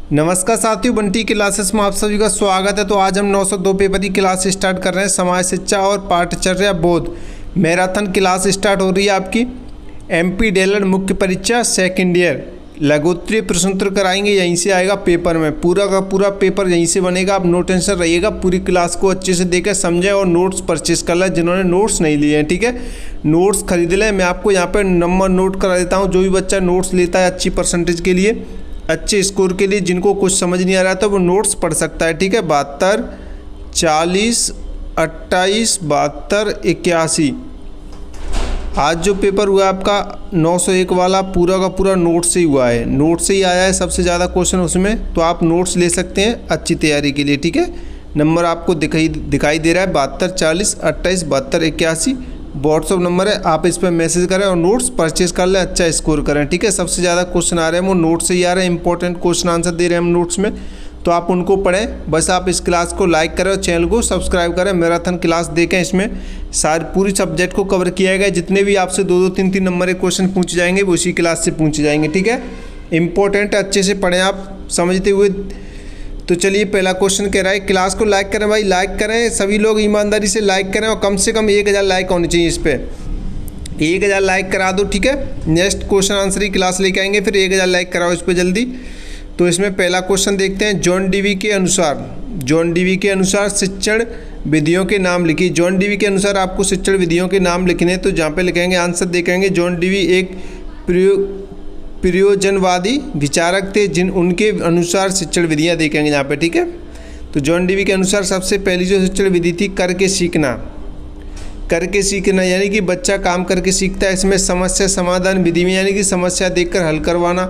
नमस्कार साथियों, बंटी क्लासेस में आप सभी का स्वागत है। तो आज हम 902 पेपर की क्लास स्टार्ट कर रहे हैं। समाज शिक्षा और पाठचर्या बोध मैराथन क्लास स्टार्ट हो रही है आपकी। एमपी डेलर मुख्य परीक्षा सेकंड ईयर लघुत्तरीय प्रश्नोत्तर कराएंगे, यहीं से आएगा पेपर में। पूरा का पूरा पेपर यहीं से बनेगा, आप नो टेंशन रहिएगा। पूरी क्लास को अच्छे से देखें, समझें और नोट्स परचेज कर लें जिन्होंने नोट्स नहीं लिए हैं। ठीक है, नोट्स खरीद लें। मैं आपको यहाँ पर नंबर नोट करा देता हूँ। जो भी बच्चा नोट्स लेता है अच्छी परसेंटेज के लिए, अच्छे स्कोर के लिए, जिनको कुछ समझ नहीं आ रहा था वो नोट्स पढ़ सकता है। ठीक है, 72, 40, 28, 72, 81। आज जो पेपर हुआ आपका 901 वाला, पूरा का पूरा नोट से ही हुआ है। नोट से ही आया है सबसे ज़्यादा क्वेश्चन उसमें, तो आप नोट्स ले सकते हैं अच्छी तैयारी के लिए। ठीक है, नंबर आपको दिखाई दे रहा है 72, 40, 28, 72, 81 व्हाट्सअप नंबर है। आप इस पर मैसेज करें और नोट्स परचेज कर लें, अच्छा स्कोर करें। ठीक है, सबसे ज़्यादा क्वेश्चन आ रहे हैं वो नोट से ही आ रहे हैं। इंपॉर्टेंट क्वेश्चन आंसर दे रहे हैं हम नोट्स में, तो आप उनको पढ़ें। बस आप इस क्लास को लाइक करें और चैनल को सब्सक्राइब करें। मैराथन क्लास देखें, इसमें सारी पूरी सब्जेक्ट को कवर किया गया। जितने भी आपसे 2-2, 3-3 नंबर के क्वेश्चन पूछे जाएंगे वो उसी क्लास से पूछे जाएंगे। ठीक है, इंपॉर्टेंट अच्छे से पढ़ें आप समझते हुए। तो चलिए, पहला क्वेश्चन कह रहा है, क्लास को लाइक करें भाई, लाइक करें सभी लोग, ईमानदारी से लाइक करें और कम से कम 1000 लाइक होनी चाहिए इस पर। 1000 लाइक करा दो। ठीक है, नेक्स्ट क्वेश्चन आंसर की क्लास लेके आएंगे, फिर 1000 लाइक कराओ इस पर जल्दी। तो इसमें पहला क्वेश्चन देखते हैं। जॉन डीवी के अनुसार शिक्षण विधियों के नाम लिखिए। जॉन डीवी के अनुसार आपको शिक्षण विधियों के नाम लिखने हैं, तो जहाँ पे लिखेंगे आंसर देखेंगे। जॉन डीवी एक प्रयोजनवादी विचारक थे, जिन उनके अनुसार शिक्षण विधियाँ देखेंगे यहाँ पे। ठीक है, तो जॉन डीवी के अनुसार सबसे पहली जो शिक्षण विधि थी करके सीखना, यानी कि बच्चा काम करके सीखता है। इसमें समस्या समाधान विधि में यानी कि समस्या देखकर हल करवाना।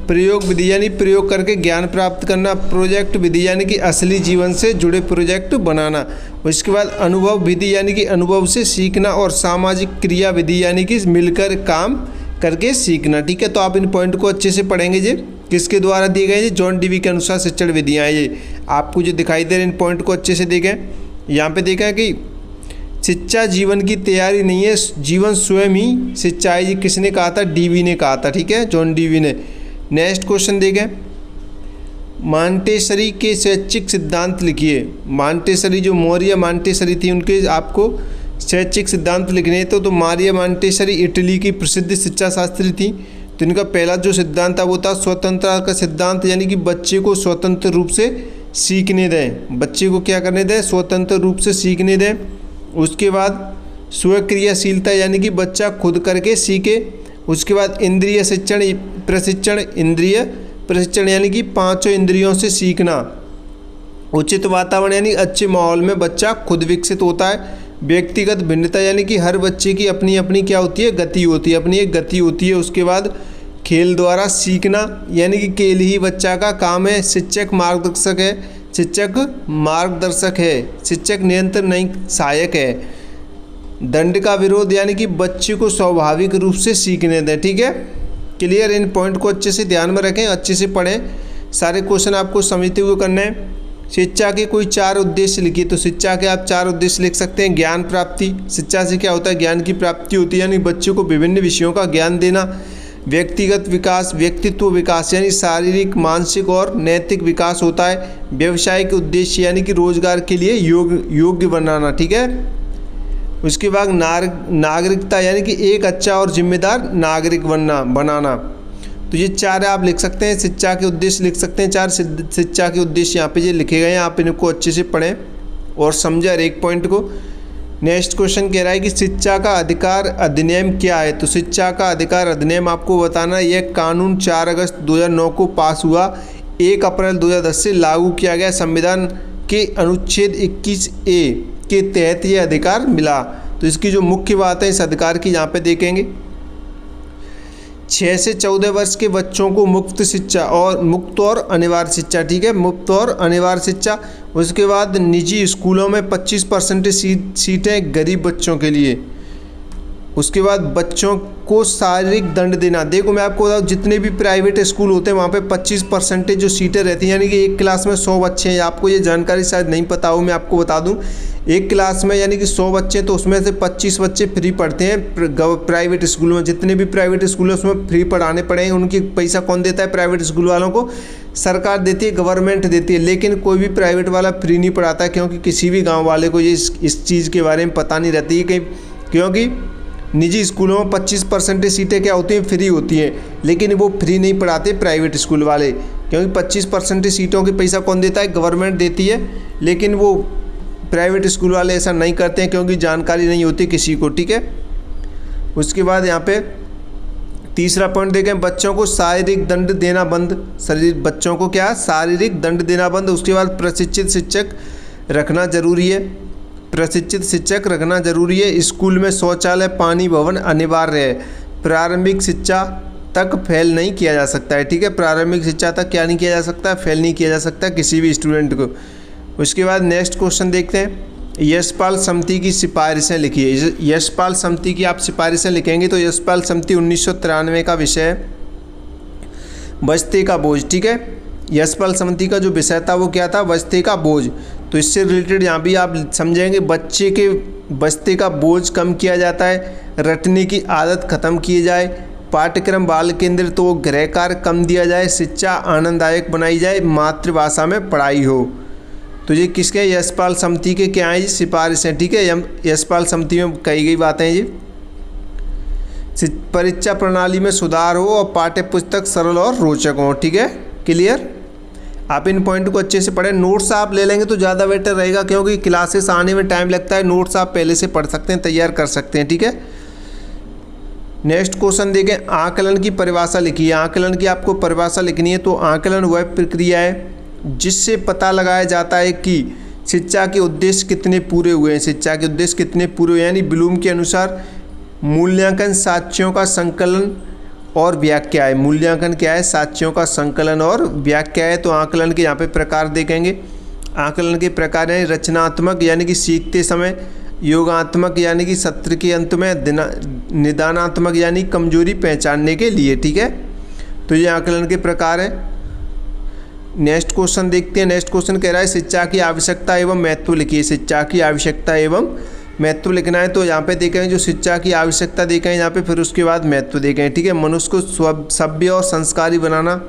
प्रयोग विधि यानी प्रयोग करके ज्ञान प्राप्त करना। प्रोजेक्ट विधि यानी कि असली जीवन से जुड़े प्रोजेक्ट बनाना। उसके बाद अनुभव विधि यानी कि अनुभव से सीखना। और सामाजिक क्रिया विधि यानी कि मिलकर काम करके सीखना। ठीक है, तो आप इन पॉइंट को अच्छे से पढ़ेंगे। जी किसके द्वारा दिए गए? जॉन डीवी के अनुसार शिक्षण विधियाँ। ये आपको जो दिखाई दे रहे इन पॉइंट को अच्छे से देखें। यहाँ पे देखा कि शिक्षा जीवन की तैयारी नहीं है, जीवन स्वयं ही शिक्षा है। ये किसने कहा था? डीवी ने कहा था। ठीक है, जॉन डीवी ने। नेक्स्ट क्वेश्चन देखें। मॉन्टेसरी के शैक्षिक सिद्धांत लिखिए। मॉन्टेसरी जो मौर्य मॉन्टेसरी थी, उनके आपको शैक्षिक सिद्धांत लिखने थे। तो मारिया मॉन्टेसरी इटली की प्रसिद्ध शिक्षा शास्त्री थी। तो इनका पहला जो सिद्धांत था वो था स्वतंत्रता का सिद्धांत, यानी कि बच्चे को स्वतंत्र रूप से सीखने दें। बच्चे को क्या करने दें? स्वतंत्र रूप से सीखने दें। उसके बाद स्वक्रियाशीलता, यानी कि बच्चा खुद करके सीखे। उसके बाद इंद्रिय प्रशिक्षण यानी कि 5 इंद्रियों से सीखना। उचित वातावरण यानी अच्छे माहौल में बच्चा खुद विकसित होता है। व्यक्तिगत भिन्नता यानी कि हर बच्चे की अपनी अपनी क्या होती है? गति होती है, अपनी एक गति होती है। उसके बाद खेल द्वारा सीखना, यानी कि खेल ही बच्चा का काम है। शिक्षक मार्गदर्शक है, शिक्षक नियंत्रण नहीं सहायक है। दंड का विरोध यानी कि बच्चे को स्वाभाविक रूप से सीखने दें। ठीक है, क्लियर? इन पॉइंट को अच्छे से ध्यान में रखें, अच्छे से पढ़ें। सारे क्वेश्चन आपको समझते हुए करने हैं। शिक्षा के कोई 4 उद्देश्य लिखिए। तो शिक्षा के आप 4 उद्देश्य लिख सकते हैं। ज्ञान प्राप्ति, शिक्षा से क्या होता है? ज्ञान की प्राप्ति होती है, यानी बच्चों को विभिन्न विषयों का ज्ञान देना। व्यक्तिगत विकास, व्यक्तित्व विकास यानी शारीरिक, मानसिक और नैतिक विकास होता है। व्यवसायिक उद्देश्य यानी कि रोजगार के लिए योग्य बनाना। ठीक है, उसके बाद नागरिकता यानी कि एक अच्छा और जिम्मेदार नागरिक बनाना। तो ये 4 आप लिख सकते हैं। शिक्षा के उद्देश्य लिख सकते हैं 4 शिक्षा के उद्देश्य यहाँ पे ये लिखे गए हैं। आप इनको अच्छे से पढ़ें और समझें हर एक पॉइंट को। नेक्स्ट क्वेश्चन कह रहा है कि शिक्षा का अधिकार अधिनियम क्या है? तो शिक्षा का अधिकार अधिनियम आपको बताना है। यह कानून 4 अगस्त 2009 को पास हुआ, 1 अप्रैल 2010 से लागू किया गया। संविधान के अनुच्छेद 21A के तहत ये अधिकार मिला। तो इसकी जो मुख्य बात है इस अधिकार की यहाँ पे देखेंगे। 6 से 14 वर्ष के बच्चों को मुफ्त और अनिवार्य शिक्षा। ठीक है, मुफ्त और अनिवार्य शिक्षा। उसके बाद निजी स्कूलों में 25% सीटें गरीब बच्चों के लिए। उसके बाद बच्चों को शारीरिक दंड देना। देखो मैं आपको बताऊँ, जितने भी प्राइवेट स्कूल होते हैं वहाँ पे 25% जो सीटें रहती हैं, यानी कि एक क्लास में 100 बच्चे हैं। आपको ये जानकारी शायद नहीं पता हो, मैं आपको बता दूँ। एक क्लास में यानी कि 100 बच्चे, तो उसमें से 25 बच्चे फ्री पढ़ते हैं प्राइवेट स्कूल में। जितने भी प्राइवेट स्कूल हैं उसमें फ्री पढ़ाने पड़ेंगे। उनकी पैसा कौन देता है? प्राइवेट स्कूल वालों को सरकार देती है, गवर्नमेंट देती है, लेकिन कोई भी प्राइवेट वाला फ्री नहीं पढ़ाता है, क्योंकि किसी भी गांव वाले को ये इस चीज़ के बारे में पता नहीं रहती है कि क्योंकि निजी स्कूलों में 25% सीटें क्या होती हैं, फ्री होती हैं, लेकिन वो फ्री नहीं पढ़ाते प्राइवेट स्कूल वाले, क्योंकि 25% सीटों के पैसा कौन देता है, गवर्नमेंट देती है, लेकिन वो प्राइवेट स्कूल वाले ऐसा नहीं करते हैं क्योंकि जानकारी नहीं होती किसी को। ठीक है, उसके बाद यहाँ पे तीसरा पॉइंट देखें, बच्चों को शारीरिक दंड देना बंद। बच्चों को क्या, शारीरिक दंड देना बंद। उसके बाद प्रशिक्षित शिक्षक रखना जरूरी है, प्रशिक्षित शिक्षक रखना जरूरी है। स्कूल में शौचालय, पानी, भवन अनिवार्य है। प्रारंभिक शिक्षा तक फेल नहीं किया जा सकता है। ठीक है, प्रारंभिक शिक्षा तक क्या नहीं किया जा सकता, फेल नहीं किया जा सकता किसी भी स्टूडेंट को। उसके बाद नेक्स्ट क्वेश्चन देखते हैं, यशपाल समिति की सिफारिशें लिखिए। यशपाल समिति की आप सिफारिशें लिखेंगे तो यशपाल समिति 1993 का विषय है, बस्ते का बोझ। ठीक है, यशपाल समिति का जो विषय था वो क्या था, बस्ते का बोझ। तो इससे रिलेटेड यहाँ भी आप समझेंगे, बच्चे के बस्ते का बोझ कम किया जाता है, रटने की आदत खत्म की जाए, पाठ्यक्रम बाल केंद्रित तो गृह कार्य कम दिया जाए, शिक्षा आनंददायक बनाई जाए, मातृभाषा में पढ़ाई हो। तो ये किसके, यशपाल समिति के क्या है जी, सिफारिश हैं। ठीक है, यशपाल समिति में कही गई बातें जी। परीक्षा प्रणाली में सुधार हो और पाठ्य पुस्तक सरल और रोचक हो। ठीक है, क्लियर। आप इन पॉइंट को अच्छे से पढ़ें, नोट्स आप ले लेंगे तो ज़्यादा बेटर रहेगा, क्योंकि क्लासेस आने में टाइम लगता है। नोट्स आप पहले से पढ़ सकते हैं, तैयार कर सकते हैं। ठीक है, नेक्स्ट क्वेश्चन देखें, आकलन की परिभाषा लिखिए। आकलन की आपको परिभाषा लिखनी है। तो आकलन वह प्रक्रिया है जिससे पता लगाया जाता है कि शिक्षा के उद्देश्य कितने पूरे हुए हैं, शिक्षा के उद्देश्य कितने पूरे हुए, यानी ब्लूम के अनुसार मूल्यांकन साक्ष्यों का संकलन और व्याख्या है। मूल्यांकन क्या है, साक्ष्यों का संकलन और व्याख्या है। तो आकलन के यहाँ पे प्रकार देखेंगे। आकलन के प्रकार हैं रचनात्मक यानी कि सीखते समय, योगात्मक यानी कि सत्र के अंत में, निदानात्मक यानी कमजोरी पहचानने के लिए। ठीक है, तो ये आकलन के प्रकार हैं। नेक्स्ट क्वेश्चन देखते हैं। नेक्स्ट क्वेश्चन कह रहा है शिक्षा की आवश्यकता एवं महत्व लिखिए। शिक्षा की आवश्यकता एवं महत्व लिखना है। तो यहाँ पे देखें जो शिक्षा की आवश्यकता देखें यहाँ पे, फिर उसके बाद महत्व देखें। ठीक है, मनुष्य को सभ्य और संस्कारी बनाना।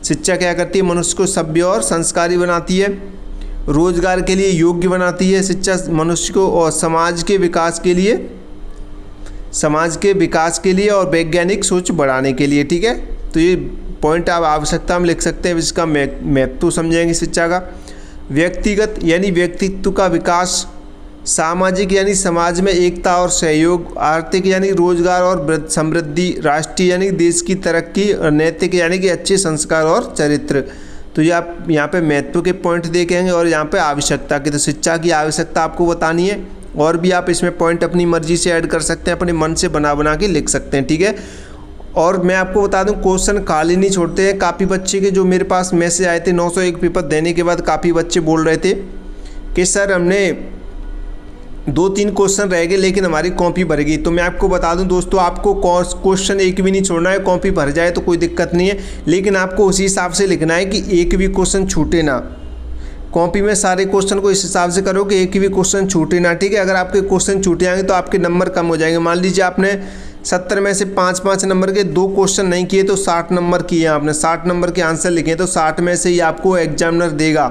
शिक्षा क्या करती है, मनुष्य को सभ्य और संस्कारी बनाती है, रोजगार के लिए योग्य बनाती है। शिक्षा मनुष्य को और समाज के विकास के लिए और वैज्ञानिक सोच बढ़ाने के लिए। ठीक है, तो ये पॉइंट आप आवश्यकता में लिख सकते हैं, इसका महत्व समझेंगे शिक्षा का। व्यक्तिगत यानी व्यक्तित्व का विकास, सामाजिक यानी समाज में एकता और सहयोग, आर्थिक यानी रोजगार और समृद्धि, राष्ट्रीय यानी देश की तरक्की, और नैतिक यानी कि अच्छे संस्कार और चरित्र। तो ये आप यहाँ पे महत्व के पॉइंट देखेंगे और यहाँ पे आवश्यकता की। तो शिक्षा की आवश्यकता आपको बतानी है, और भी आप इसमें पॉइंट अपनी मर्जी से ऐड कर सकते हैं, अपने मन से बना के लिख सकते हैं। ठीक है, और मैं आपको बता दूं क्वेश्चन खाली नहीं छोड़ते हैं। काफ़ी बच्चे के जो मेरे पास मैसेज आए थे 901 पेपर देने के बाद, काफ़ी बच्चे बोल रहे थे कि सर हमने 2-3 क्वेश्चन रह गए लेकिन हमारी कॉपी भर गई। तो मैं आपको बता दूं दोस्तों, आपको क्वेश्चन एक भी नहीं छोड़ना है। कॉपी भर जाए तो कोई दिक्कत नहीं है, लेकिन आपको उसी हिसाब से लिखना है कि एक भी क्वेश्चन छूटे ना। कॉपी में सारे क्वेश्चन को इस हिसाब से करो कि एक भी क्वेश्चन छूटे ना। ठीक है, अगर आपके क्वेश्चन छूटे जाएंगे तो आपके नंबर कम हो जाएंगे। मान लीजिए आपने 70 में से 5-5 नंबर के 2 क्वेश्चन नहीं किए तो 60 नंबर किए, आपने 60 नंबर के आंसर लिखे, तो 60 में से ही आपको एग्जामिनर देगा।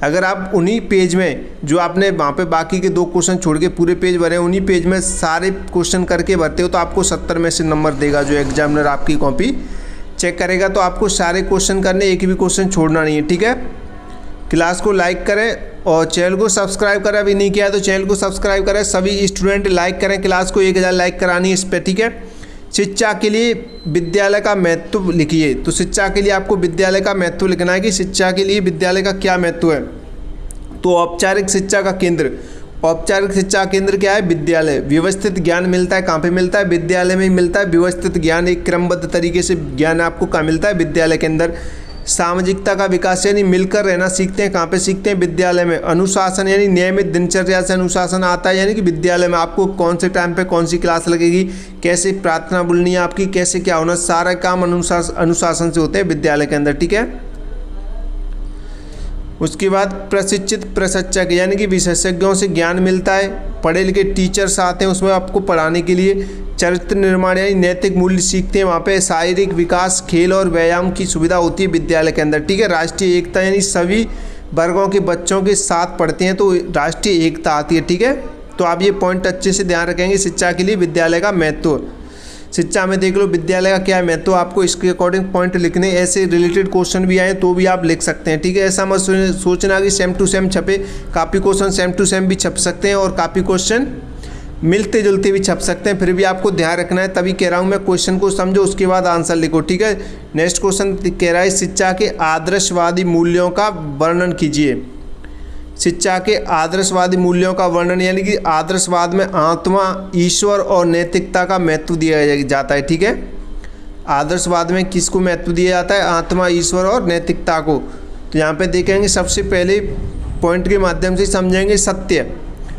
अगर आप उन्हीं पेज में जो आपने वहाँ पे बाकी के 2 क्वेश्चन छोड़ के पूरे पेज भरे, उन्हीं पेज में सारे क्वेश्चन करके भरते हो तो आपको 70 में से नंबर देगा जो एग्जामिनर आपकी कॉपी चेक करेगा। तो आपको सारे क्वेश्चन करने, एक भी क्वेश्चन छोड़ना नहीं है। ठीक है, क्लास को लाइक करें और चैनल को सब्सक्राइब करें, अभी नहीं किया तो चैनल को सब्सक्राइब करें। सभी स्टूडेंट लाइक करें, क्लास को 1000 लाइक करानी है इस पर। ठीक है, शिक्षा के लिए विद्यालय का महत्व लिखिए। तो शिक्षा के लिए आपको विद्यालय का महत्व लिखना है कि शिक्षा के लिए विद्यालय का क्या महत्व है। तो औपचारिक शिक्षा का केंद्र, औपचारिक शिक्षा केंद्र क्या है, विद्यालय। व्यवस्थित ज्ञान मिलता है, कहाँ पे मिलता है, विद्यालय में ही मिलता है। व्यवस्थित ज्ञान, एक क्रमबद्ध तरीके से ज्ञान आपको कहाँ मिलता है, विद्यालय के अंदर। सामाजिकता का विकास यानी मिलकर रहना सीखते हैं, कहाँ पे सीखते हैं, विद्यालय में। अनुशासन यानी नियमित दिनचर्या से अनुशासन आता है, यानी कि विद्यालय में आपको कौन से टाइम पे कौन सी क्लास लगेगी, कैसे प्रार्थना बोलनी है आपकी, कैसे क्या होना, सारा काम अनुशासन से होते हैं विद्यालय के अंदर। ठीक है, उसके बाद प्रशिक्षित प्रशिक्षक यानी कि विशेषज्ञों से ज्ञान मिलता है। पढ़े लिखे टीचर्स आते हैं उसमें आपको पढ़ाने के लिए। चरित्र निर्माण यानी नैतिक मूल्य सीखते हैं वहाँ पे। शारीरिक विकास, खेल और व्यायाम की सुविधा होती है विद्यालय के अंदर, ठीक है। राष्ट्रीय एकता यानी सभी वर्गों के बच्चों के साथ पढ़ते हैं तो राष्ट्रीय एकता आती है, ठीक है। तो आप ये पॉइंट अच्छे से ध्यान रखेंगे। शिक्षा के लिए विद्यालय का महत्व, शिक्षा में देख लो विद्यालय का क्या महत्व, आपको इसके अकॉर्डिंग पॉइंट लिखने। ऐसे रिलेटेड क्वेश्चन भी आए तो भी आप लिख सकते हैं, ठीक है। ऐसा मत सोचना कि सेम टू सेम छपे, copy question same to same भी छप सकते हैं और कापी क्वेश्चन मिलते जुलते भी छप सकते हैं, फिर भी आपको ध्यान रखना है। तभी कह रहा हूँ मैं, क्वेश्चन को समझो उसके बाद आंसर लिखो, ठीक है। नेक्स्ट क्वेश्चन कह रहा है शिक्षा के आदर्शवादी मूल्यों का वर्णन कीजिए। शिक्षा के आदर्शवादी मूल्यों का वर्णन यानी कि आदर्शवाद में आत्मा, ईश्वर और नैतिकता का महत्व दिया जाता है, ठीक है। आदर्शवाद में किसको महत्व दिया जाता है? आत्मा, ईश्वर और नैतिकता को। तो यहाँ पे देखेंगे सबसे पहले पॉइंट के माध्यम से समझेंगे सत्य।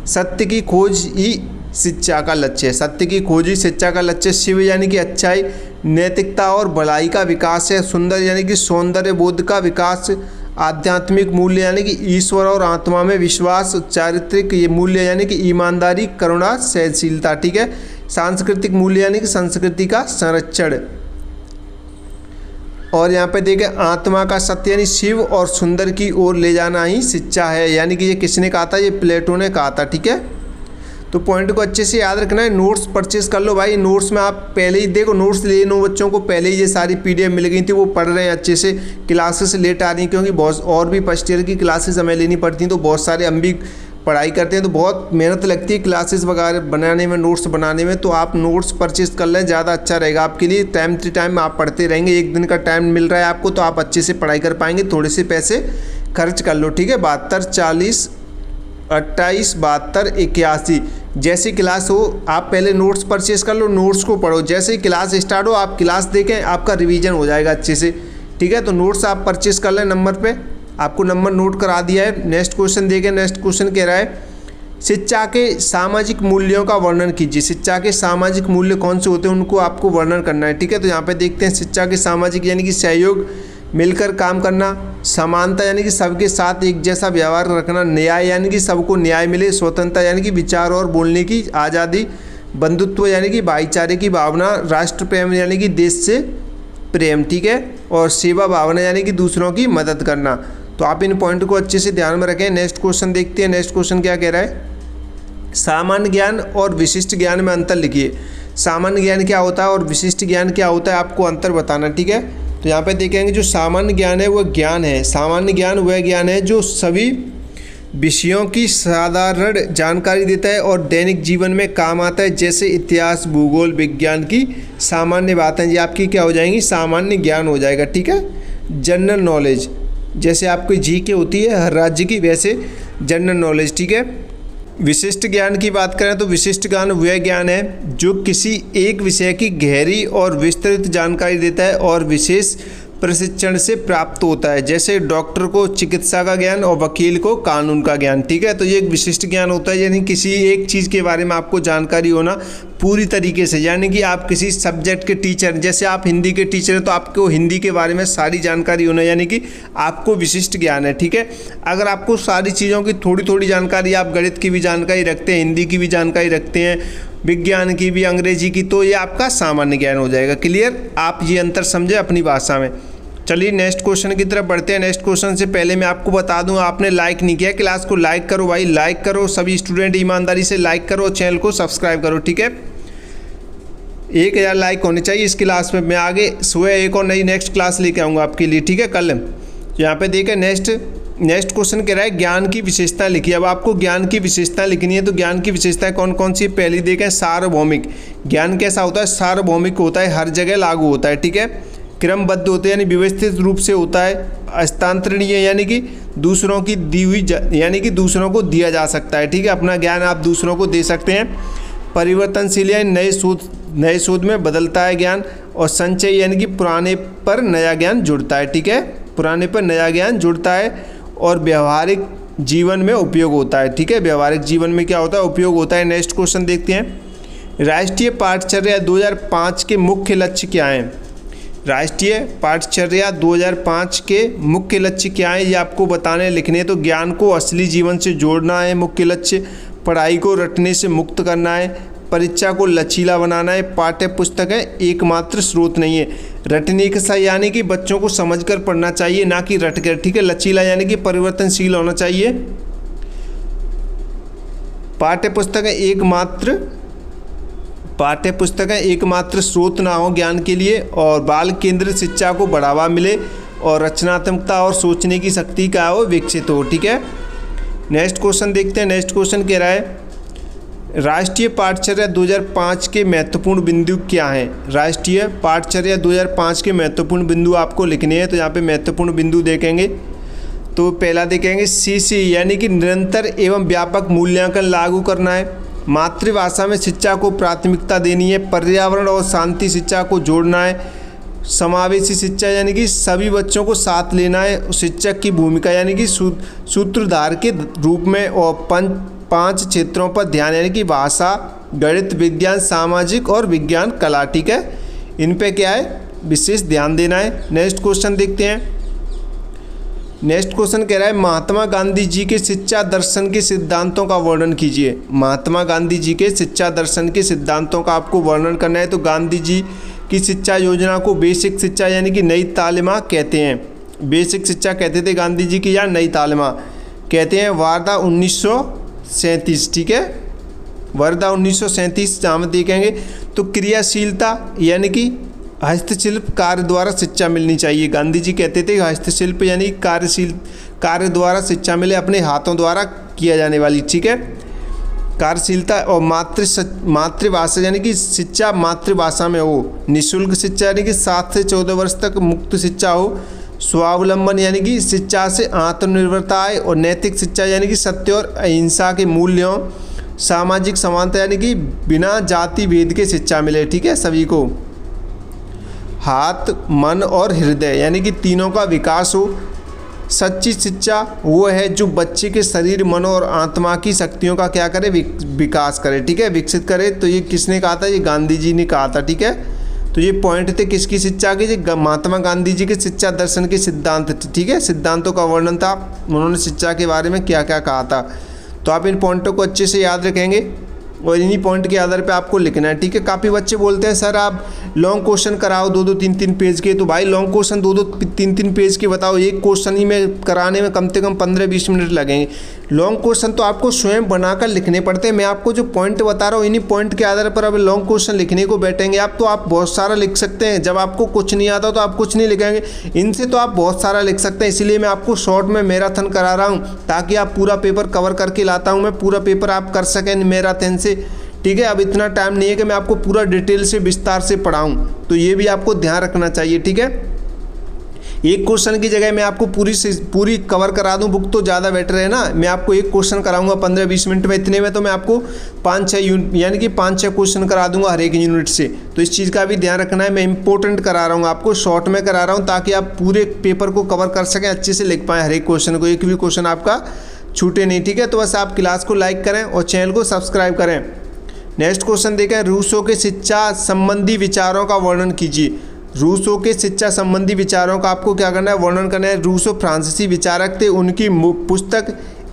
सत्य की खोज ही शिक्षा का लक्ष्य है। सत्य की खोज ही शिक्षा का लक्ष्य। शिव यानी कि अच्छाई, नैतिकता और भलाई का विकास है। सुंदर यानी कि सौंदर्य बोध का विकास। आध्यात्मिक मूल्य यानी कि ईश्वर और आत्मा में विश्वास। चारित्रिक ये मूल्य यानी कि ईमानदारी, करुणा, सहनशीलता, ठीक है। सांस्कृतिक मूल्य यानी कि संस्कृति का संरक्षण। और यहाँ पे देखें आत्मा का सत्य यानी शिव और सुंदर की ओर ले जाना ही शिक्षा है। यानी कि ये किसने कहा था? ये प्लेटो ने कहा था, ठीक है। तो पॉइंट को अच्छे से याद रखना है। नोट्स परचेज कर लो भाई। नोट्स में आप पहले ही देखो, नोट्स ले लो बच्चों को, पहले ही ये सारी PDF मिल गई थी, वो पढ़ रहे हैं अच्छे से। क्लासेस लेट आ रही हैं क्योंकि बहुत और भी फर्स्ट ईयर की क्लासेस हमें लेनी पड़ती हैं, तो बहुत सारे हम भी पढ़ाई करते हैं तो बहुत मेहनत लगती है क्लासेस वगैरह बनाने में, नोट्स बनाने में। तो आप नोट्स परचेज कर लें, ज़्यादा अच्छा रहेगा आपके लिए। टाइम टू टाइम आप पढ़ते रहेंगे, एक दिन का टाइम मिल रहा है आपको तो आप अच्छे से पढ़ाई कर पाएंगे। थोड़े से पैसे खर्च कर लो, ठीक है। 72 40 28 72 81 जैसी क्लास हो आप पहले नोट्स परचेज कर लो, नोट्स को पढ़ो। जैसे ही क्लास स्टार्ट हो आप क्लास देखें, आपका रिवीजन हो जाएगा अच्छे से, ठीक है। तो नोट्स आप परचेज कर लें। नंबर पे आपको नंबर नोट करा दिया है। नेक्स्ट क्वेश्चन देखें। नेक्स्ट क्वेश्चन कह रहा है शिक्षा के सामाजिक मूल्यों का वर्णन कीजिए। शिक्षा के सामाजिक मूल्य कौन से होते हैं उनको आपको वर्णन करना है, ठीक है। तो यहाँ पे देखते हैं शिक्षा के सामाजिक यानी कि सहयोग, मिलकर काम करना। समानता यानी कि सबके साथ एक जैसा व्यवहार रखना। न्याय यानी कि सबको न्याय मिले। स्वतंत्रता यानी कि विचार और बोलने की आज़ादी। बंधुत्व यानी कि भाईचारे की भावना। राष्ट्र प्रेम यानी कि देश से प्रेम, ठीक है। और सेवा भावना यानी कि दूसरों की मदद करना। तो आप इन पॉइंट को अच्छे से ध्यान में रखें। नेक्स्ट क्वेश्चन देखते हैं। नेक्स्ट क्वेश्चन क्या कह रहा है? सामान्य ज्ञान और विशिष्ट ज्ञान में अंतर लिखिए। सामान्य ज्ञान क्या होता है और विशिष्ट ज्ञान क्या होता है, आपको अंतर बताना, ठीक है। तो यहाँ पे देखेंगे जो सामान्य ज्ञान है वो ज्ञान है। सामान्य ज्ञान वह ज्ञान है जो सभी विषयों की साधारण जानकारी देता है और दैनिक जीवन में काम आता है, जैसे इतिहास, भूगोल, विज्ञान की सामान्य बातें। ये आपकी क्या हो जाएंगी? सामान्य ज्ञान हो जाएगा, ठीक है। जनरल नॉलेज, जैसे आपकी GK होती है हर राज्य की, वैसे जनरल नॉलेज, ठीक है। विशिष्ट ज्ञान की बात करें तो विशिष्ट ज्ञान वह ज्ञान है जो किसी एक विषय की गहरी और विस्तृत जानकारी देता है और विशेष प्रशिक्षण से प्राप्त होता है, जैसे डॉक्टर को चिकित्सा का ज्ञान और वकील को कानून का ज्ञान, ठीक है। तो ये एक विशिष्ट ज्ञान होता है, यानी किसी एक चीज़ के बारे में आपको जानकारी होना पूरी तरीके से। यानी कि आप किसी सब्जेक्ट के टीचर, जैसे आप हिंदी के टीचर हैं तो आपको हिंदी के बारे में सारी जानकारी होना, यानी कि आपको विशिष्ट ज्ञान है, ठीक है। अगर आपको सारी चीज़ों की थोड़ी थोड़ी जानकारी, आप गणित की भी जानकारी रखते हैं, हिंदी की भी जानकारी रखते हैं, विज्ञान की भी, अंग्रेजी की, तो ये आपका सामान्य ज्ञान हो जाएगा। क्लियर? आप ये अंतर समझे अपनी भाषा में। चलिए नेक्स्ट क्वेश्चन की तरफ बढ़ते हैं। नेक्स्ट क्वेश्चन से पहले मैं आपको बता दूं, आपने लाइक नहीं किया क्लास को, लाइक करो भाई, लाइक करो। सभी स्टूडेंट ईमानदारी से लाइक करो, चैनल को सब्सक्राइब करो, ठीक है। 1000 लाइक होने चाहिए इस क्लास में। मैं आगे सुबह एक और नई नेक्स्ट क्लास लेके आऊँगा आपके लिए, ठीक है, कल। यहाँ पे देखें नेक्स्ट क्वेश्चन कह रहा है ज्ञान की विशेषता लिखिए। अब आपको ज्ञान की विशेषता लिखनी है, तो ज्ञान की विशेषताएं कौन कौन सी? पहली देखें सार्वभौमिक। ज्ञान कैसा होता है? सार्वभौमिक होता है, हर जगह लागू होता है, ठीक है। क्रमबद्ध होते हैं यानी व्यवस्थित रूप से होता है। हस्तांतरणीय यानी कि दूसरों की दी हुई यानी कि दूसरों को दिया जा सकता है, ठीक है। अपना ज्ञान आप दूसरों को दे सकते हैं। परिवर्तनशील यानी नए शोध में बदलता है ज्ञान। और संचय यानी कि पुराने पर नया ज्ञान जुड़ता है, ठीक है, पुराने पर नया ज्ञान जुड़ता है। और व्यवहारिक जीवन में उपयोग होता है, ठीक है। व्यवहारिक जीवन में क्या होता है? उपयोग होता है। नेक्स्ट क्वेश्चन देखते हैं। राष्ट्रीय पाठचर्या 2005 के मुख्य लक्ष्य क्या हैं? राष्ट्रीय पाठचर्या 2005 के मुख्य लक्ष्य क्या हैं, ये आपको बताने लिखने। तो ज्ञान को असली जीवन से जोड़ना है मुख्य लक्ष्य। पढ़ाई को रटने से मुक्त करना है। परीक्षा को लचीला बनाना है। पाठ्य पुस्तक है एकमात्र स्रोत नहीं है। रटने का यानी कि बच्चों को समझकर पढ़ना चाहिए, ना कि रट कर, ठीक है। लचीला यानी कि परिवर्तनशील होना चाहिए। पाठ्य पुस्तक है एकमात्र स्रोत ना हो ज्ञान के लिए, और बाल केंद्रित शिक्षा को बढ़ावा मिले, और रचनात्मकता और सोचने की शक्ति का हो विकसित हो, ठीक है। नेक्स्ट क्वेश्चन देखते हैं। नेक्स्ट क्वेश्चन कह रहा है राष्ट्रीय पाठचर्या 2005 के महत्वपूर्ण बिंदु क्या हैं। राष्ट्रीय पाठचर्या 2005 के महत्वपूर्ण बिंदु आपको लिखने हैं। तो यहाँ पे महत्वपूर्ण बिंदु देखेंगे तो पहला देखेंगे CC यानी कि निरंतर एवं व्यापक मूल्यांकन लागू करना है। मातृभाषा में शिक्षा को प्राथमिकता देनी है। पर्यावरण और शांति शिक्षा को जोड़ना है। समावेशी शिक्षा यानी कि सभी बच्चों को साथ लेना है। शिक्षक की भूमिका यानी कि सूत्रधार के रूप में, और 5 क्षेत्रों पर ध्यान यानी कि भाषा, गणित, विज्ञान, सामाजिक और विज्ञान कला, ठीक है। इन पे क्या है विशेष ध्यान देना है। नेक्स्ट क्वेश्चन देखते हैं। नेक्स्ट क्वेश्चन कह रहा है महात्मा गांधी जी के शिक्षा दर्शन के सिद्धांतों का वर्णन कीजिए। महात्मा गांधी जी के शिक्षा दर्शन के सिद्धांतों का आपको वर्णन करना है। तो गांधी जी की शिक्षा योजना को बेसिक शिक्षा यानी कि नई तालीमा कहते हैं। बेसिक शिक्षा कहते थे गांधी जी की, या नई तालीमा कहते हैं। वार्धा 1937, ठीक है। वार्धा 1937 जहाँ में देखेंगे तो क्रियाशीलता यानी कि हस्तशिल्प कार्य द्वारा शिक्षा मिलनी चाहिए। गांधी जी कहते थे हस्तशिल्प यानी कार्य द्वारा शिक्षा मिले, अपने हाथों द्वारा किया जाने वाली, ठीक है, कार्यशीलता। और मातृभाषा यानी कि शिक्षा मातृभाषा में हो। निःशुल्क शिक्षा यानी कि 7 से 14 वर्ष तक मुक्त शिक्षा हो। स्वावलंबन यानी कि शिक्षा से आत्मनिर्भरता आए। और नैतिक शिक्षा यानी कि सत्य और अहिंसा के मूल्यों। सामाजिक समानता यानी कि बिना जाति भेद के शिक्षा मिले, ठीक है, सभी को। हाथ, मन और हृदय यानी कि तीनों का विकास हो। सच्ची शिक्षा वो है जो बच्चे के शरीर, मन और आत्मा की शक्तियों का क्या करे विकास करे, ठीक है, विकसित करे। तो ये किसने कहा था, ये गांधी जी ने कहा था, ठीक है। तो ये पॉइंट थे किसकी शिक्षा के, महात्मा गांधी जी के शिक्षा दर्शन के सिद्धांत थे, ठीक है। सिद्धांतों का वर्णन था, उन्होंने शिक्षा के बारे में क्या क्या कहा था। तो आप इन पॉइंटों को अच्छे से याद रखेंगे और इन्हीं पॉइंट के आधार पे आपको लिखना है, ठीक है। काफ़ी बच्चे बोलते हैं सर आप लॉन्ग क्वेश्चन कराओ 2-2 3-3 पेज के। तो भाई लॉन्ग क्वेश्चन 2-2 3-3 पेज के बताओ, एक क्वेश्चन ही में कराने में कम से कम 15-20 मिनट लगेंगे। लॉन्ग क्वेश्चन तो आपको स्वयं बनाकर लिखने पड़ते हैं। मैं आपको जो पॉइंट बता रहा हूँ इन्हीं पॉइंट के आधार पर अब लॉन्ग क्वेश्चन लिखने को बैठेंगे आप, तो आप बहुत सारा लिख सकते हैं। जब आपको कुछ नहीं आता तो आप कुछ नहीं लिखेंगे, इनसे तो आप बहुत सारा लिख सकते हैं। इसीलिए मैं आपको शॉर्ट में मैराथन करा रहा हूँ, ताकि आप पूरा पेपर कवर करके लाता हूँ मैं, पूरा पेपर आप कर सकें मैराथन से, ठीक है। अब इतना टाइम नहीं है कि मैं आपको पूरा डिटेल से विस्तार से पढ़ाऊं, तो ये भी आपको ध्यान रखना चाहिए, ठीक है। एक क्वेश्चन की जगह मैं आपको पूरी कवर करा दूं, बुक तो ज़्यादा बेटर है ना। मैं आपको एक क्वेश्चन कराऊंगा 15-20 मिनट में, इतने में तो मैं आपको 5-6 यानी कि 5-6 क्वेश्चन करा दूंगा हर एक यूनिट से। तो इस चीज़ का भी ध्यान रखना है। मैं इंपॉर्टेंट करा रहा हूँ, आपको शॉर्ट में करा रहा हूँ, ताकि आप पूरे पेपर को कवर कर सकें, अच्छे से लिख पाएँ हर एक क्वेश्चन को, एक भी क्वेश्चन आपका छूटे नहीं, ठीक है। तो बस आप क्लास को लाइक करें और चैनल को सब्सक्राइब करें। नेक्स्ट क्वेश्चन देखें, रूसो के शिक्षा संबंधी विचारों का वर्णन कीजिए। रूसो के शिक्षा संबंधी विचारों का आपको क्या करना है, वर्णन करना है। रूसो फ्रांसीसी विचारक थे। उनकी पुस्तक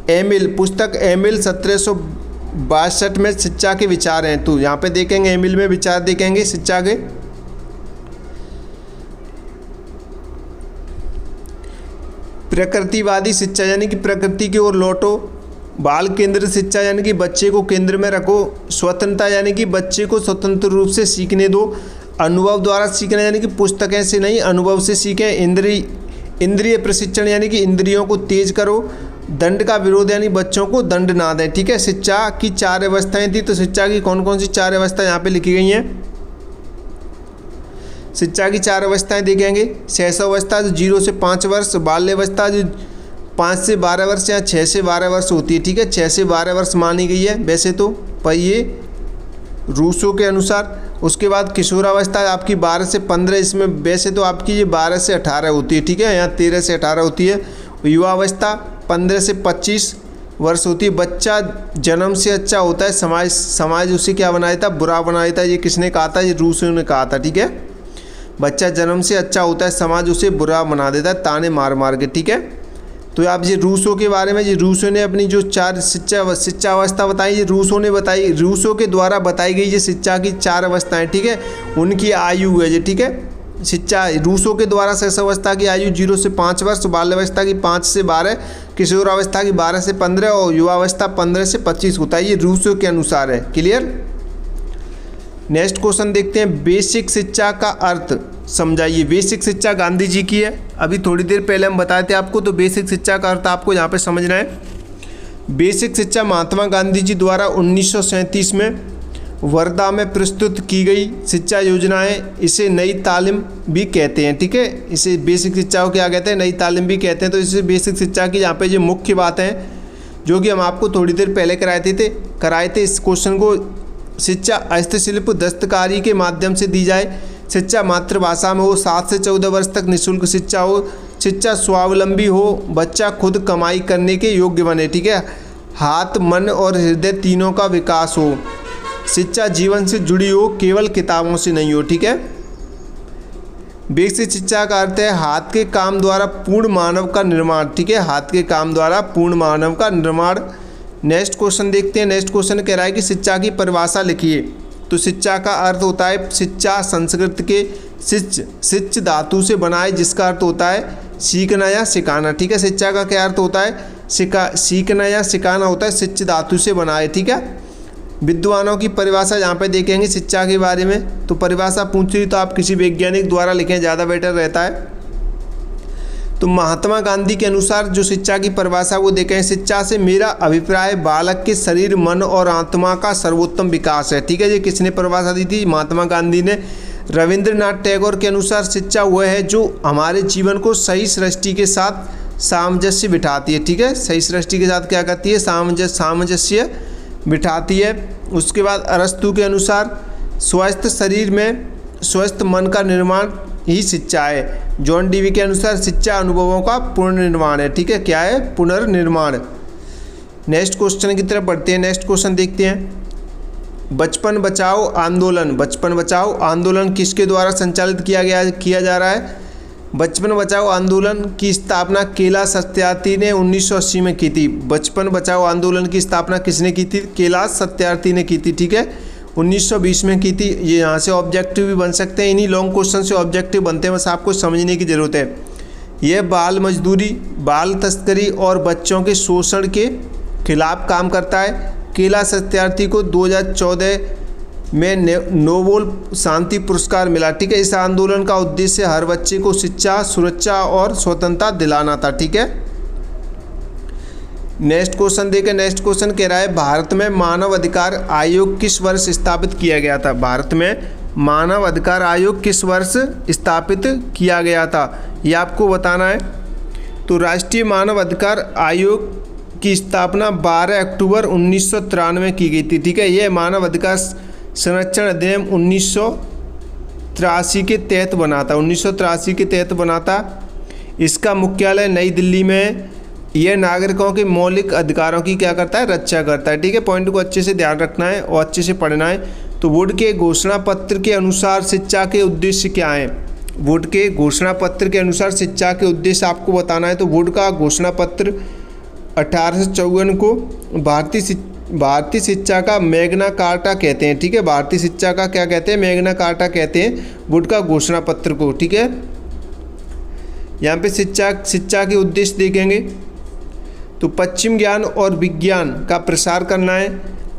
एमिल 1762 में शिक्षा के विचार हैं। तो यहाँ पे देखेंगे एमिल में विचार देखेंगे शिक्षा के। प्रकृतिवादी शिक्षा यानी कि प्रकृति की ओर लौटो। बाल केंद्रित शिक्षा यानी कि बच्चे को केंद्र में रखो। स्वतंत्रता यानी कि बच्चे को स्वतंत्र रूप से सीखने दो। अनुभव द्वारा सीखना यानी कि पुस्तकें से नहीं, अनुभव से सीखें। इंद्रिय प्रशिक्षण यानी कि इंद्रियों को तेज करो। दंड का विरोध यानी बच्चों को दंड ना दें, ठीक है। शिक्षा की 4 अवस्थाएं थी, तो शिक्षा की कौन कौन सी 4 अवस्थाएं यहाँ पे लिखी गई हैं। शिक्षा की 4 अवस्थाएं देखेंगे। शैशवावस्था जो 0 से 5 वर्ष, बाल्यावस्था जो 5 से 12 वर्ष या 6 से 12 वर्ष होती है, ठीक है। 6 से 12 वर्ष मानी गई है वैसे तो, पर ये रूसो के अनुसार। उसके बाद किशोरावस्था आपकी 12 से 15, इसमें वैसे तो आपकी ये 12 से 18 होती है, ठीक है, यहाँ 13 से 18 होती है। युवावस्था 15 से 25 वर्ष होती है। बच्चा जन्म से अच्छा होता है, समाज उसे क्या बना देता, बुरा बना देता है। ये किसने कहा था, ये रूसो ने कहा था, ठीक है। बच्चा जन्म से अच्छा होता है, समाज उसे बुरा बना देता है ताने मार मार के, ठीक है। तो आप ये रूसो के बारे में, ये रूसो ने अपनी जो 4 शिक्षा अवस्था बताई, ये रूसो ने बताई, रूसो के द्वारा बताई गई ये शिक्षा की 4 अवस्थाएं, ठीक है, उनकी आयु है ये, ठीक है। शिक्षा रूसो के द्वारा शिक्षावस्था की आयु 0 से 5 वर्ष, बाल्यावस्था की 5 से 12, किशोरावस्था की 12 से 15 और युवावस्था 15 से 25 होता है, ये रूसो के अनुसार है। क्लियर। नेक्स्ट क्वेश्चन देखते हैं, बेसिक शिक्षा का अर्थ समझाइए। बेसिक शिक्षा गांधी जी की है, अभी थोड़ी देर पहले हम बताए थे आपको, तो बेसिक शिक्षा का अर्थ आपको यहाँ पे समझना है। बेसिक शिक्षा महात्मा गांधी जी द्वारा 1937 में वर्धा में प्रस्तुत की गई शिक्षा योजना है। इसे नई तालीम भी कहते हैं, ठीक है। इसे बेसिक शिक्षा को क्या कहते हैं, नई तालीम भी कहते हैं। तो इसे बेसिक शिक्षा की यहाँ पे जो मुख्य बात है, जो कि हम आपको थोड़ी देर पहले कराए थे इस क्वेश्चन को, शिक्षा हस्तशिल्प दस्तकारी के माध्यम से दी जाए, शिक्षा मातृभाषा में हो, 7 से 14 वर्ष तक निःशुल्क शिक्षा हो, शिक्षा स्वावलंबी हो, बच्चा खुद कमाई करने के योग्य बने, ठीक है, हाथ मन और हृदय तीनों का विकास हो, शिक्षा जीवन से जुड़ी हो, केवल किताबों से नहीं हो, ठीक है। बेसिक शिक्षा का अर्थ है हाथ के काम द्वारा पूर्ण मानव का निर्माण, ठीक है, हाथ के काम द्वारा पूर्ण मानव का निर्माण। नेक्स्ट क्वेश्चन देखते हैं। नेक्स्ट क्वेश्चन कह रहा है कि शिक्षा की परिभाषा लिखिए। तो शिक्षा का अर्थ होता है शिक्षा संस्कृत के शिच धातु से बनाए, जिसका अर्थ होता है सीखना या सिखाना, ठीक है। शिक्षा का क्या अर्थ होता है, सीखना या सिखाना होता है, शिच धातु से बनाए, ठीक है। विद्वानों की परिभाषा यहाँ पे देखेंगे शिक्षा के बारे में। तो परिभाषा पूछ रही तो आप किसी वैज्ञानिक द्वारा लिखें, ज़्यादा बेटर रहता है। तो महात्मा गांधी के अनुसार जो शिक्षा की परिभाषा वो देखें, शिक्षा से मेरा अभिप्राय बालक के शरीर मन और आत्मा का सर्वोत्तम विकास है, ठीक है। ये किसने परिभाषा दी थी, महात्मा गांधी ने। रविंद्रनाथ टैगोर के अनुसार शिक्षा वह है जो हमारे जीवन को सही सृष्टि के साथ सामंजस्य बिठाती है, ठीक है। सही सृष्टि के साथ क्या करती है, सामंजस्य बिठाती है। उसके बाद अरस्तु के अनुसार स्वस्थ शरीर में स्वस्थ मन का निर्माण ही शिक्षा है। जॉन डीवी के अनुसार शिक्षा अनुभवों का पुनर्निर्माण है, ठीक है। क्या है, पुनर्निर्माण। नेक्स्ट क्वेश्चन की तरफ बढ़ते हैं। नेक्स्ट क्वेश्चन देखते हैं, बचपन बचाओ आंदोलन। बचपन बचाओ आंदोलन किसके द्वारा संचालित किया जा रहा है। बचपन बचाओ आंदोलन की स्थापना कैलाश सत्यार्थी ने 1980 में की थी। बचपन बचाओ आंदोलन की स्थापना किसने की थी, कैलाश सत्यार्थी ने की थी, ठीक है, 1920 में की थी। ये यहाँ से ऑब्जेक्टिव भी बन सकते हैं, इन्हीं लॉन्ग क्वेश्चन से ऑब्जेक्टिव बनते हैं, बस आपको समझने की ज़रूरत है। यह बाल मजदूरी, बाल तस्करी और बच्चों के शोषण के खिलाफ काम करता है। कैलाश सत्यार्थी को 2014 में नोबेल शांति पुरस्कार मिला, ठीक है। इस आंदोलन का उद्देश्य हर बच्चे को शिक्षा, सुरक्षा और स्वतंत्रता दिलाना था, ठीक है। नेक्स्ट क्वेश्चन देखें। नेक्स्ट क्वेश्चन कह रहा है, भारत में मानव अधिकार आयोग किस वर्ष स्थापित किया गया था। भारत में मानव अधिकार आयोग किस वर्ष स्थापित किया गया था, ये आपको बताना है। तो राष्ट्रीय मानव अधिकार आयोग की स्थापना 12 अक्टूबर 1993 की गई थी, ठीक है। यह मानव अधिकार संरक्षण अधिनियम 1983 के तहत बना था, 1983 के तहत बना था। इसका मुख्यालय नई दिल्ली में है। यह नागरिकों के मौलिक अधिकारों की क्या करता है, रक्षा करता है, ठीक है। पॉइंट को अच्छे से ध्यान रखना है और अच्छे से पढ़ना है। तो वुड के घोषणा पत्र के अनुसार शिक्षा के उद्देश्य क्या हैं। वुड के घोषणा पत्र के अनुसार शिक्षा के उद्देश्य आपको बताना है। तो वुड का घोषणा पत्र 1854 को भारतीय शिक्षा का मैग्ना कार्टा कहते हैं, ठीक है। भारतीय शिक्षा का क्या कहते हैं, मैग्ना कार्टा कहते हैं वुड का घोषणा पत्र को, ठीक है। यहाँ पे शिक्षा के उद्देश्य देखेंगे तो पश्चिम ज्ञान और विज्ञान का प्रसार करना है,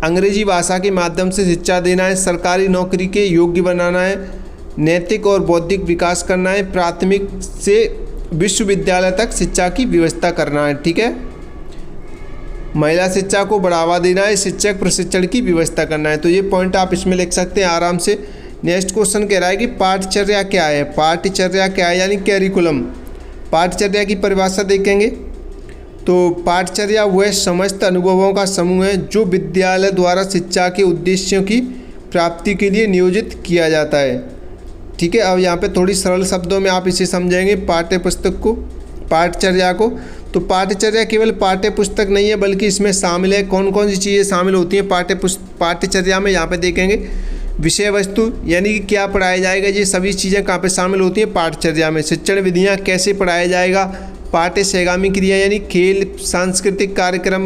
अंग्रेजी भाषा के माध्यम से शिक्षा देना है, सरकारी नौकरी के योग्य बनाना है, नैतिक और बौद्धिक विकास करना है, प्राथमिक से विश्वविद्यालय तक शिक्षा की व्यवस्था करना है, ठीक है। महिला शिक्षा को बढ़ावा देना है, शिक्षक प्रशिक्षण की व्यवस्था करना है। तो ये पॉइंट आप इसमें लिख सकते हैं आराम से। नेक्स्ट क्वेश्चन कह रहा है कि पाठचर्या क्या है। पाठचर्या क्या है, यानी कैरिकुलम। पाठचर्या की परिभाषा देखेंगे तो पाठचर्या वह समस्त अनुभवों का समूह है जो विद्यालय द्वारा शिक्षा के उद्देश्यों की प्राप्ति के लिए नियोजित किया जाता है, ठीक है। अब यहाँ पे थोड़ी सरल शब्दों में आप इसे समझेंगे पाठ्य पुस्तक को, पाठचर्या को। तो पाठचर्या केवल पाठ्य पुस्तक नहीं है बल्कि इसमें शामिल है, कौन कौन सी चीज़ें शामिल होती हैं पाठ्यचर्या में, यहाँ पे देखेंगे विषय वस्तु यानी कि क्या पढ़ाया जाएगा, ये सभी चीज़ें कहाँ पे शामिल होती हैं, पाठचर्या में। शिक्षण विधियाँ कैसे पढ़ाया जाएगा, पाठ्य सहगामी क्रिया यानी खेल, सांस्कृतिक कार्यक्रम,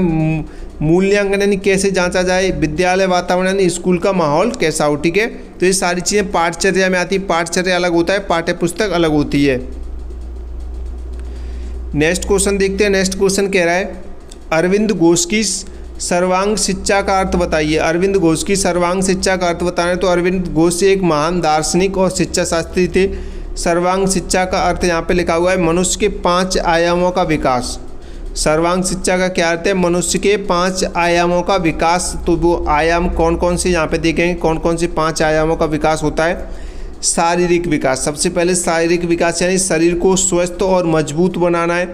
मूल्यांकन यानी कैसे जांचा जाए, विद्यालय वातावरण यानी स्कूल का माहौल कैसा हो। ठीक है, तो ये सारी चीज़ें पाठचर्या में आती है। पाठचर्या अलग होता है, पाठ्य पुस्तक अलग होती है। नेक्स्ट क्वेश्चन देखते हैं। नेक्स्ट क्वेश्चन कह रहा है अरविंद घोष की सर्वांग शिक्षा का अर्थ बताइए। अरविंद घोष की सर्वांग शिक्षा का अर्थ बताना है तो अरविंद घोष एक महान दार्शनिक और शिक्षा शास्त्री थे। सर्वांग शिक्षा का अर्थ यहाँ पे लिखा हुआ है मनुष्य के 5 आयामों का विकास। सर्वांग शिक्षा का क्या अर्थ है? मनुष्य के 5 आयामों का विकास। तो वो आयाम कौन कौन से यहाँ पे देखेंगे, कौन कौन से 5 आयामों का विकास होता है। शारीरिक विकास, सबसे पहले शारीरिक विकास यानी शरीर को स्वस्थ और मजबूत बनाना है।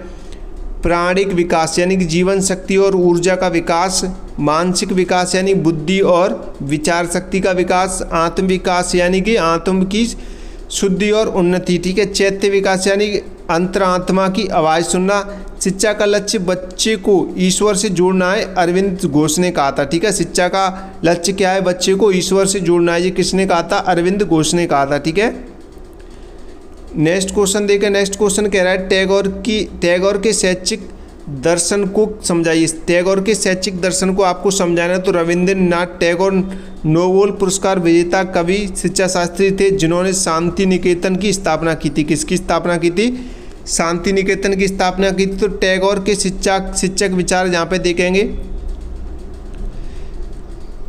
प्राणिक विकास यानी कि जीवन शक्ति और ऊर्जा का विकास। मानसिक विकास यानी बुद्धि और विचार शक्ति का विकास। आत्म विकास यानी कि आत्म की शुद्धि और उन्नति। ठीक है, चैत्य विकास यानी अंतरात्मा की आवाज़ सुनना। शिक्षा का लक्ष्य बच्चे को ईश्वर से जोड़ना है, अरविंद घोष ने कहा था। ठीक है, शिक्षा का लक्ष्य क्या है? बच्चे को ईश्वर से जोड़ना है। ये किसने कहा था? अरविंद घोष ने कहा था। ठीक है, नेक्स्ट क्वेश्चन देखें। नेक्स्ट क्वेश्चन कह रहा है टैगोर के शैक्षिक दर्शन को समझाइए। टैगोर के शैक्षिक दर्शन को आपको समझाना है तो रविंद्रनाथ टैगोर नोबेल पुरस्कार विजेता कवि शिक्षा शास्त्री थे जिन्होंने शांति निकेतन की स्थापना की थी। किसकी स्थापना की थी? शांति निकेतन की स्थापना की थी। तो टैगोर के शिक्षक विचार यहाँ पे देखेंगे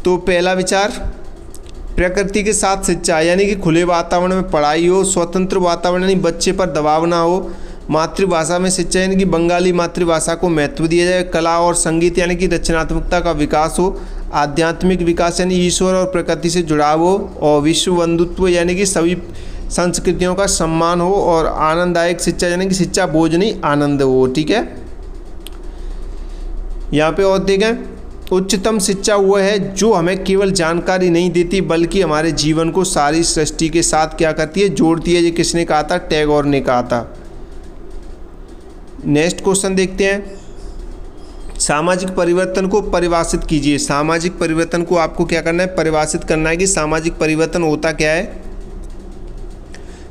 तो पहला विचार प्रकृति के साथ शिक्षा यानी कि खुले वातावरण में पढ़ाई हो। स्वतंत्र वातावरण यानी बच्चे पर दबाव ना हो। मातृभाषा में शिक्षा यानी कि बंगाली मातृभाषा को महत्व दिया जाए। कला और संगीत यानी कि रचनात्मकता का विकास हो। आध्यात्मिक विकास यानी ईश्वर और प्रकृति से जुड़ाव हो। और विश्व बंधुत्व यानी कि सभी संस्कृतियों का सम्मान हो। और आनंददायक शिक्षा यानी कि शिक्षा बोझ नहीं आनंद हो। ठीक है, यहाँ पे और देखें उच्चतम शिक्षा वह है जो हमें केवल जानकारी नहीं देती बल्कि हमारे जीवन को सारी सृष्टि के साथ क्या करती है? जोड़ती है। ये किसने कहा था? टैगोर ने कहा था। नेक्स्ट क्वेश्चन देखते हैं। सामाजिक परिवर्तन को परिभाषित कीजिए। सामाजिक परिवर्तन को आपको क्या करना है? परिभाषित करना है कि सामाजिक परिवर्तन होता क्या है।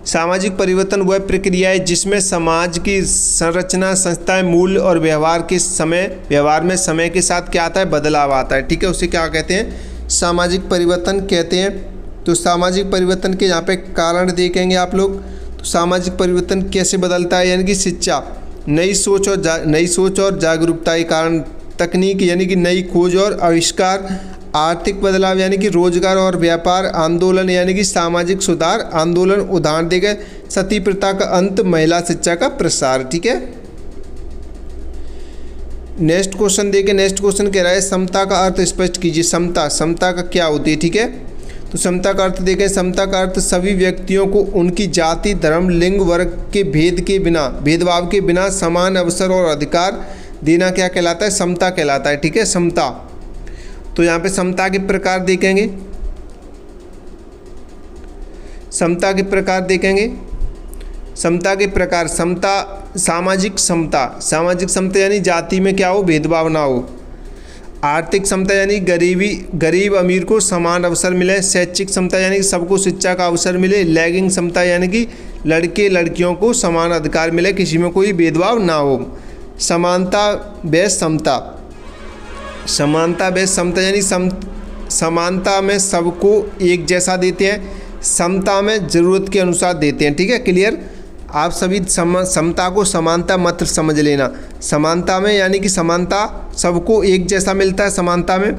सामाजिक परिवर्तन वह प्रक्रिया है जिसमें समाज की संरचना, संस्थाएं, मूल्य और व्यवहार में समय के साथ क्या आता है? बदलाव आता है। ठीक है, उसे क्या कहते हैं? सामाजिक परिवर्तन कहते हैं। तो सामाजिक परिवर्तन के यहाँ पे कारण देखेंगे आप लोग। तो सामाजिक परिवर्तन कैसे बदलता है? यानी कि शिक्षा, नई सोच और जागरूकता के कारण। तकनीक यानी कि नई खोज और आविष्कार। आर्थिक बदलाव यानी कि रोजगार और व्यापार। आंदोलन यानी कि सामाजिक सुधार आंदोलन। उदाहरण दें गए सती प्रथा का अंत, महिला शिक्षा का प्रसार। ठीक है, नेक्स्ट क्वेश्चन देखें। नेक्स्ट क्वेश्चन कह रहा है समता का अर्थ स्पष्ट कीजिए। समता का क्या होती है? ठीक है, तो समता का अर्थ देखें। समता का अर्थ सभी व्यक्तियों को उनकी जाति, धर्म, लिंग, वर्ग के भेदभाव के बिना समान अवसर और अधिकार देना क्या कहलाता है? समता कहलाता है। ठीक है, समता। तो यहाँ पे समता के प्रकार देखेंगे। समता के प्रकार देखेंगे। समता के प्रकार, समता, सामाजिक समता यानी जाति में क्या हो? भेदभाव ना हो। आर्थिक समता यानी गरीब अमीर को समान अवसर मिले। शैक्षिक समता यानी कि सबको शिक्षा का अवसर मिले। लैंगिक समता यानी कि लड़के लड़कियों को समान अधिकार मिले, किसी में कोई भेदभाव ना हो। समानता बेस समता यानी समानता में सबको एक जैसा देते हैं, समता में ज़रूरत के अनुसार देते हैं। ठीक है, क्लियर। आप सभी समता को समानता मत समझ लेना। समानता में यानी कि समानता सबको एक जैसा मिलता है समानता में,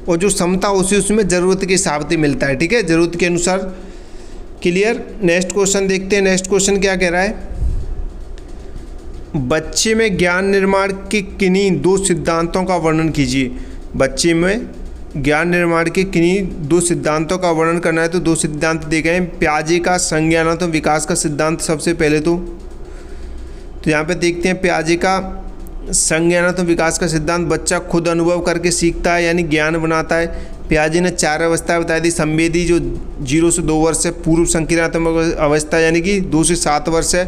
और जो समता उसमें ज़रूरत के हिसाब से मिलता है। ठीक है, ज़रूरत के अनुसार। क्लियर। नेक्स्ट क्वेश्चन देखते हैं। नेक्स्ट क्वेश्चन क्या कह रहा है? बच्चे में ज्ञान निर्माण के किन्हीं 2 सिद्धांतों का वर्णन कीजिए। बच्चे में ज्ञान निर्माण के किन्हीं 2 सिद्धांतों का वर्णन करना है तो 2 सिद्धांत दिए गए हैं। पियाजे का संज्ञानात्मक विकास का सिद्धांत सबसे पहले तो यहाँ पे देखते हैं। पियाजे का संज्ञानात्मक विकास का सिद्धांत, बच्चा खुद अनुभव करके सीखता है यानी ज्ञान बनाता है। पियाजे ने 4 अवस्थाएं बताई थी। संवेदी जो 0 से 2 वर्ष है, पूर्व संक्रियात्मक अवस्था यानी कि 2 से 7 वर्ष है,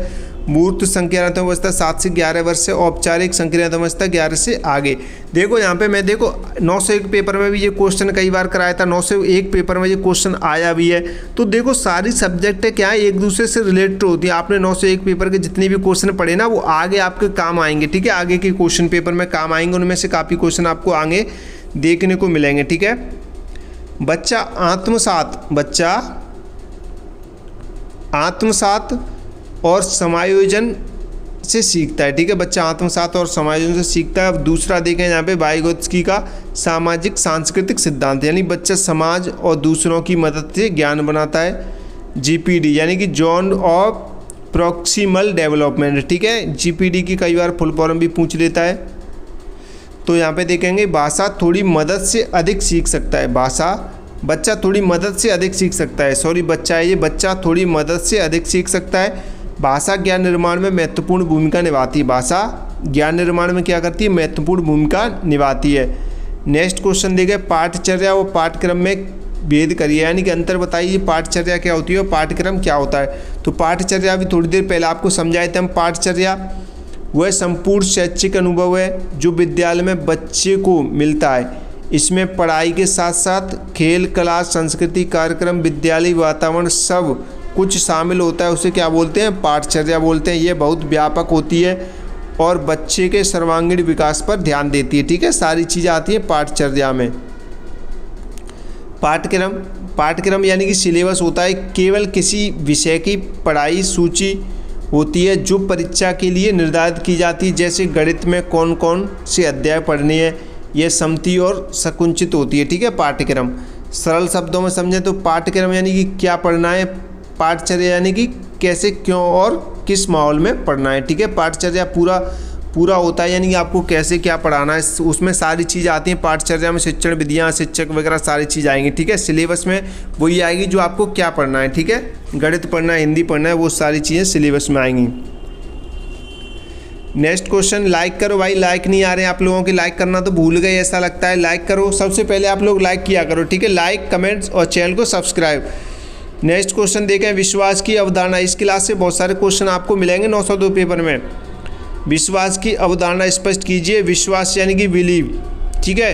मूर्त संक्रियात्मक अवस्था 7 से 11 वर्ष से, औपचारिक संक्रियात्मक अवस्था 11 से आगे। देखो यहाँ पे मैं देखो 901 पेपर में भी ये क्वेश्चन कई बार कराया था, 901 पेपर में ये क्वेश्चन आया भी है। तो देखो सारी सब्जेक्ट क्या है, एक दूसरे से रिलेटेड होती है। आपने 901 पेपर के जितने भी क्वेश्चन पढ़े ना वो आगे आपके काम आएंगे, ठीक है, आगे के क्वेश्चन पेपर में काम आएंगे, उनमें से काफ़ी क्वेश्चन आपको आगे देखने को मिलेंगे, ठीक है। बच्चा आत्मसात और समायोजन से सीखता है, ठीक है, बच्चा आत्मसात और समायोजन से सीखता है। अब दूसरा देखें यहाँ पे वाइगोत्स्की का सामाजिक सांस्कृतिक सिद्धांत, यानी बच्चा समाज और दूसरों की मदद से ज्ञान बनाता है। जीपीडी यानी कि जोन ऑफ प्रॉक्सिमल डेवलपमेंट, ठीक है, जीपीडी की कई बार फुल फॉर्म भी पूछ लेता है। तो यहाँ पे देखेंगे भाषा थोड़ी मदद से अधिक सीख सकता है, बच्चा थोड़ी मदद से अधिक सीख सकता है, सॉरी बच्चा है ये, बच्चा थोड़ी मदद से अधिक सीख सकता है। भाषा ज्ञान निर्माण में महत्वपूर्ण भूमिका निभाती है, भाषा ज्ञान निर्माण में क्या करती है, महत्वपूर्ण भूमिका निभाती है। नेक्स्ट क्वेश्चन देखें, पाठचर्या व पाठ्यक्रम में भेद करिए, यानी कि अंतर बताइए, पाठचर्या क्या होती है और पाठ्यक्रम क्या होता है। तो पाठचर्या अभी थोड़ी देर पहले आपको समझाए थे हम, पाठचर्या वह संपूर्ण शैक्षिक अनुभव है जो विद्यालय में बच्चे को मिलता है। इसमें पढ़ाई के साथ साथ खेल, कला, संस्कृति, कार्यक्रम, विद्यालय वातावरण सब कुछ शामिल होता है, उसे क्या बोलते हैं, पाठचर्या बोलते हैं। ये बहुत व्यापक होती है और बच्चे के सर्वांगीण विकास पर ध्यान देती है, ठीक है, सारी चीज़ें आती हैं पाठचर्या में। पाठ्यक्रम यानी कि सिलेबस होता है, केवल किसी विषय की पढ़ाई सूची होती है जो परीक्षा के लिए निर्धारित की जाती है, जैसे गणित में कौन कौन से अध्याय पढ़ने हैं, यह समती और संकुचित होती है, ठीक है, पाठ्यक्रम। सरल शब्दों में समझें तो पाठ्यक्रम यानी कि क्या पढ़ना है, पाठचर्या यानी कि कैसे, क्यों और किस माहौल में पढ़ना है, ठीक है। पाठचर्या पूरा होता है यानी कि आपको कैसे क्या पढ़ाना है, उसमें सारी चीज़ आती हैं पाठचर्या में, शिक्षण विधियाँ, शिक्षक वगैरह सारी चीज़ आएंगी, ठीक है। सिलेबस में वही आएगी जो आपको क्या पढ़ना है, ठीक है, गणित पढ़ना है, हिंदी पढ़ना है, वो सारी चीज़ें सिलेबस में आएंगी। नेक्स्ट क्वेश्चन, लाइक करो भाई, लाइक नहीं आ रहे हैं आप लोगों के, लाइक करना तो भूल गए ऐसा लगता है, लाइक करो, सबसे पहले आप लोग लाइक किया करो, ठीक है, लाइक, कमेंट्स और चैनल को सब्सक्राइब। नेक्स्ट क्वेश्चन देखें, विश्वास की अवधारणा, इस क्लास से बहुत सारे क्वेश्चन आपको मिलेंगे 902 पेपर में। विश्वास की अवधारणा स्पष्ट कीजिए। विश्वास यानी कि बिलीव, ठीक है,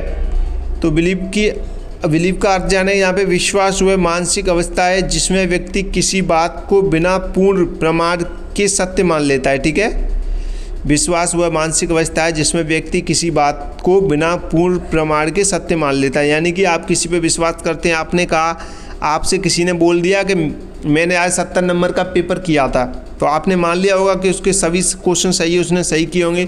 तो बिलीव का अर्थ जाने, यहाँ पे विश्वास वह मानसिक अवस्था है जिसमें व्यक्ति किसी बात को बिना पूर्ण प्रमाण के सत्य मान लेता है, ठीक है। विश्वास वह मानसिक अवस्था है जिसमें व्यक्ति किसी बात को बिना पूर्ण प्रमाण के सत्य मान लेता है, यानी कि आप किसी पे विश्वास करते हैं। आपने कहा, आपसे किसी ने बोल दिया कि मैंने आज 70 नंबर का पेपर किया था, तो आपने मान लिया होगा कि उसके सभी क्वेश्चन सही है, उसने सही किए होंगे,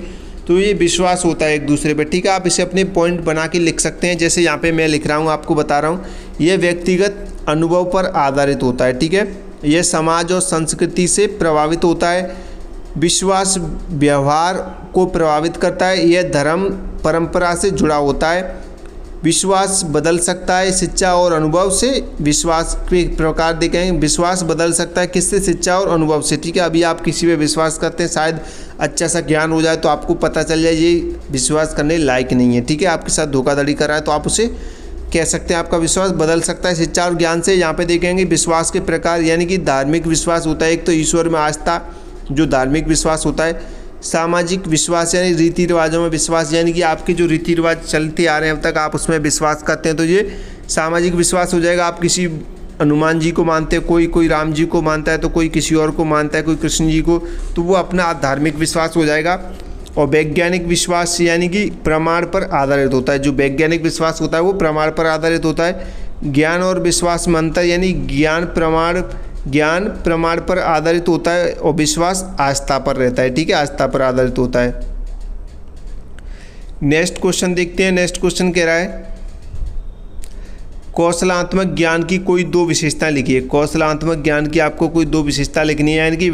तो ये विश्वास होता है एक दूसरे पे, ठीक है। आप इसे अपने पॉइंट बना के लिख सकते हैं, जैसे यहाँ पे मैं लिख रहा हूँ, आपको बता रहा हूँ, ये व्यक्तिगत अनुभव पर आधारित होता है, ठीक है। यह समाज और संस्कृति से प्रभावित होता है। विश्वास व्यवहार को प्रभावित करता है। यह धर्म परंपरा से जुड़ा होता है। विश्वास बदल सकता है शिक्षा और अनुभव से। विश्वास के प्रकार देखेंगे, विश्वास बदल सकता है किससे, शिक्षा और अनुभव से, ठीक है। अभी आप किसी पे विश्वास करते हैं, शायद अच्छा सा ज्ञान हो जाए तो आपको पता चल जाए ये विश्वास करने लायक नहीं है, ठीक है, आपके साथ धोखाधड़ी कर रहा है, तो आप उसे कह सकते हैं आपका विश्वास बदल सकता है शिक्षा और ज्ञान से। यहाँ पे देखेंगे विश्वास के प्रकार, यानी कि धार्मिक विश्वास होता है एक, तो ईश्वर में आस्था जो धार्मिक विश्वास होता है। सामाजिक विश्वास यानी रीति रिवाजों में विश्वास, यानी कि आपके जो रीति रिवाज चलते आ रहे हैं अब तक आप उसमें विश्वास करते हैं, तो ये सामाजिक विश्वास हो जाएगा। आप किसी हनुमान जी को मानते हैं, कोई राम जी को मानता है, तो कोई किसी और को मानता है, कोई कृष्ण जी को, तो वो अपना धार्मिक विश्वास हो जाएगा। और वैज्ञानिक विश्वास यानी कि प्रमाण पर आधारित होता है। जो वैज्ञानिक विश्वास होता है वो प्रमाण पर आधारित होता है। ज्ञान और विश्वास में अंतर, यानी ज्ञान प्रमाण पर आधारित होता है और विश्वास आस्था पर रहता है, ठीक है, आस्था पर आधारित होता है। नेक्स्ट क्वेश्चन देखते हैं। नेक्स्ट क्वेश्चन कह रहा है कौशलात्मक ज्ञान की कोई दो विशेषताएं लिखिए। कौशलात्मक ज्ञान की आपको कोई दो विशेषता लिखनी है, यानी कि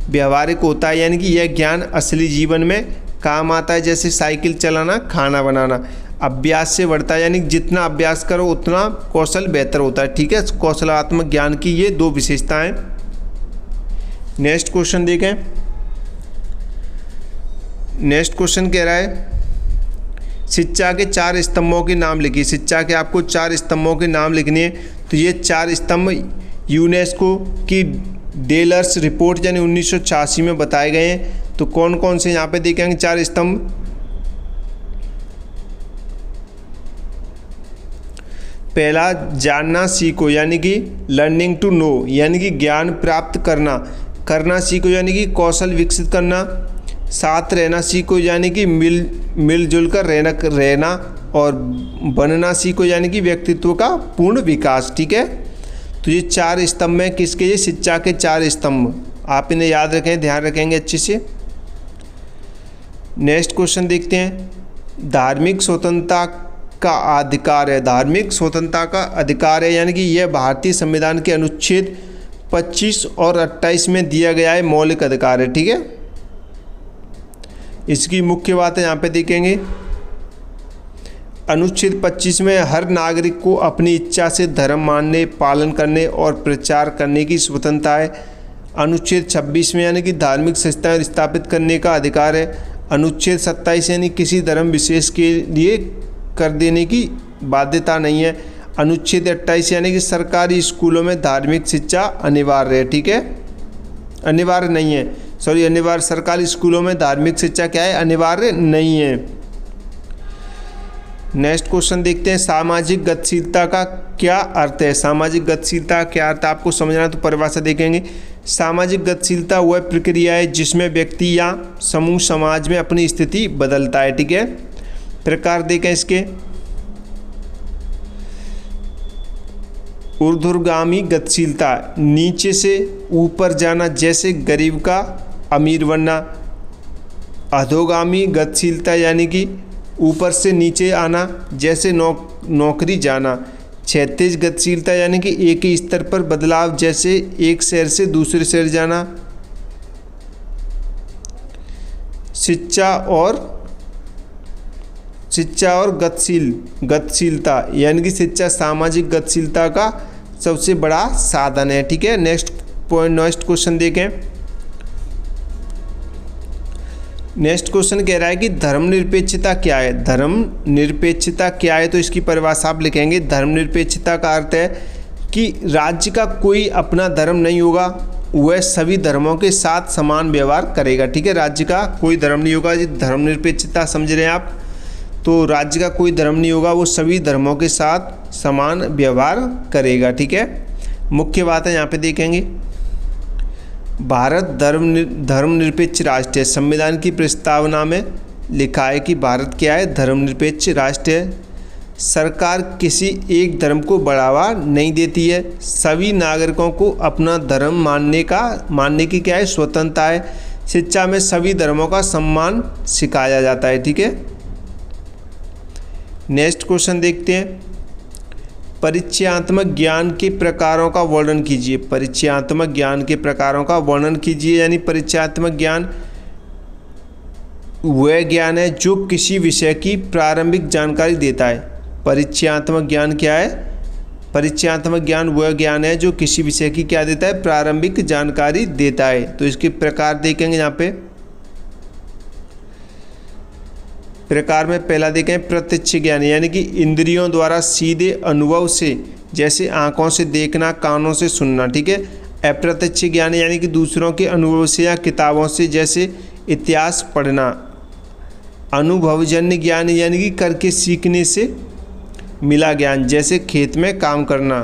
व्यवहारिक होता है, यानी कि यह ज्ञान असली जीवन में काम आता है, जैसे साइकिल चलाना, खाना बनाना। अभ्यास से बढ़ता है, यानी जितना अभ्यास करो उतना कौशल बेहतर होता है, ठीक है। कौशलात्मक ज्ञान की ये दो विशेषताएं। नेक्स्ट क्वेश्चन देखें। नेक्स्ट क्वेश्चन कह रहा है शिक्षा के 4 स्तंभों के नाम लिखिए। शिक्षा के आपको 4 स्तंभों के नाम लिखने हैं, तो ये 4 स्तंभ यूनेस्को की डेलर्स रिपोर्ट यानी 1986 में बताए गए हैं। तो कौन कौन से यहाँ पे देखेंगे 4 स्तंभ। पहला, जानना सीखो यानी कि लर्निंग टू नो यानी कि ज्ञान प्राप्त करना। करना सीखो यानी कि कौशल विकसित करना। साथ रहना सीखो यानी कि मिलजुल कर रहना। और बनना सीखो यानी कि व्यक्तित्व का पूर्ण विकास। ठीक है, तो ये 4 स्तंभ हैं किसके, ये शिक्षा के 4 स्तंभ। आप इन्हें याद रखें, ध्यान रखेंगे अच्छे से। नेक्स्ट क्वेश्चन देखते हैं। धार्मिक स्वतंत्रता का अधिकार है। धार्मिक स्वतंत्रता का अधिकार है यानी कि यह भारतीय संविधान के अनुच्छेद 25 और 28 में दिया गया है मौलिक अधिकार है। ठीक है, इसकी मुख्य बातें यहाँ पे देखेंगे। अनुच्छेद 25 में हर नागरिक को अपनी इच्छा से धर्म मानने, पालन करने और प्रचार करने की स्वतंत्रता है। अनुच्छेद 26 में यानी कि धार्मिक संस्थाएं स्थापित करने का अधिकार है। अनुच्छेद 27 यानी किसी धर्म विशेष के लिए कर देने की बाध्यता नहीं है। अनुच्छेद 28 यानी कि सरकारी स्कूलों में धार्मिक शिक्षा अनिवार्य है। ठीक है, अनिवार्य नहीं है, सॉरी अनिवार्य, सरकारी स्कूलों में धार्मिक शिक्षा क्या है, अनिवार्य नहीं है। नेक्स्ट क्वेश्चन देखते हैं। सामाजिक गतिशीलता का क्या अर्थ है। सामाजिक गतिशीलता क्या अर्थ है आपको समझना है तो परिभाषा देखेंगे। सामाजिक गतिशीलता वह प्रक्रिया है जिसमें व्यक्ति या समूह समाज में अपनी स्थिति बदलता है। ठीक है, प्रकार देखें इसके। ऊर्ध्वगामी गतिशीलता, नीचे से ऊपर जाना जैसे गरीब का अमीर बनना। अधोगामी गतिशीलता यानी कि ऊपर से नीचे आना जैसे नौकरी जाना। क्षैतिज गतिशीलता यानी कि एक ही स्तर पर बदलाव जैसे एक शहर से दूसरे शहर जाना। शिक्षा और गतिशीलता यानी कि शिक्षा सामाजिक गतिशीलता का सबसे बड़ा साधन है। ठीक है, नेक्स्ट क्वेश्चन देखें। नेक्स्ट क्वेश्चन कह रहा है कि धर्मनिरपेक्षता क्या है। धर्मनिरपेक्षता क्या है तो इसकी परिभाषा आप लिखेंगे। धर्मनिरपेक्षता का अर्थ है कि राज्य का कोई अपना धर्म नहीं होगा, वह सभी धर्मों के साथ समान व्यवहार करेगा। ठीक है, राज्य का कोई धर्म नहीं होगा, धर्मनिरपेक्षता समझ रहे हैं आप। तो राज्य का कोई धर्म नहीं होगा, वो सभी धर्मों के साथ समान व्यवहार करेगा। ठीक है, मुख्य बात है यहाँ पे देखेंगे। भारत धर्मनिरपेक्ष राष्ट्र है। संविधान की प्रस्तावना में लिखा है कि भारत क्या है, धर्मनिरपेक्ष राष्ट्र है। सरकार किसी एक धर्म को बढ़ावा नहीं देती है। सभी नागरिकों को अपना धर्म मानने की क्या है, स्वतंत्रता है। शिक्षा में सभी धर्मों का सम्मान सिखाया जाता है। ठीक है, नेक्स्ट क्वेश्चन देखते हैं। परिचयात्मक ज्ञान के प्रकारों का वर्णन कीजिए। परिचयात्मक ज्ञान के प्रकारों का वर्णन कीजिए यानी परिचयात्मक ज्ञान वह ज्ञान है जो किसी विषय की प्रारंभिक जानकारी देता है। परिचयात्मक ज्ञान क्या है, परिचयात्मक ज्ञान वह ज्ञान है जो किसी विषय की क्या देता है, प्रारंभिक जानकारी देता है। तो इसके प्रकार देखेंगे यहाँ पे। प्रकार में पहला देखें प्रत्यक्ष ज्ञान यानी कि इंद्रियों द्वारा सीधे अनुभव से, जैसे आँखों से देखना, कानों से सुनना। ठीक है, अप्रत्यक्ष ज्ञान यानी कि दूसरों के अनुभव से या किताबों से, जैसे इतिहास पढ़ना। अनुभवजन्य ज्ञान यानी कि करके सीखने से मिला ज्ञान, जैसे खेत में काम करना।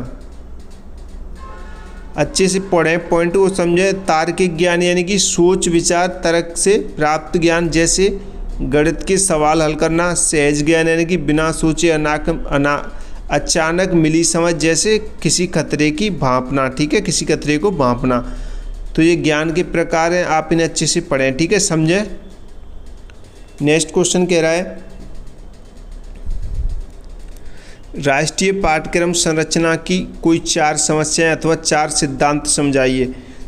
अच्छे से पढ़ें, पॉइंट को समझें। तार्किक ज्ञान यानी कि सोच विचार तर्क से प्राप्त ज्ञान, जैसे गणित के सवाल हल करना। सहज ज्ञान यानी कि बिना सोचे अचानक मिली समझ, जैसे किसी खतरे की भांपना। ठीक है, किसी खतरे को भांपना। तो ये ज्ञान के प्रकार हैं, आप इन्हें अच्छे से पढ़ें। ठीक है, समझें। नेक्स्ट क्वेश्चन कह रहा है राष्ट्रीय पाठ्यक्रम संरचना की कोई 4 समस्याएं अथवा 4 सिद्धांत समझाइए।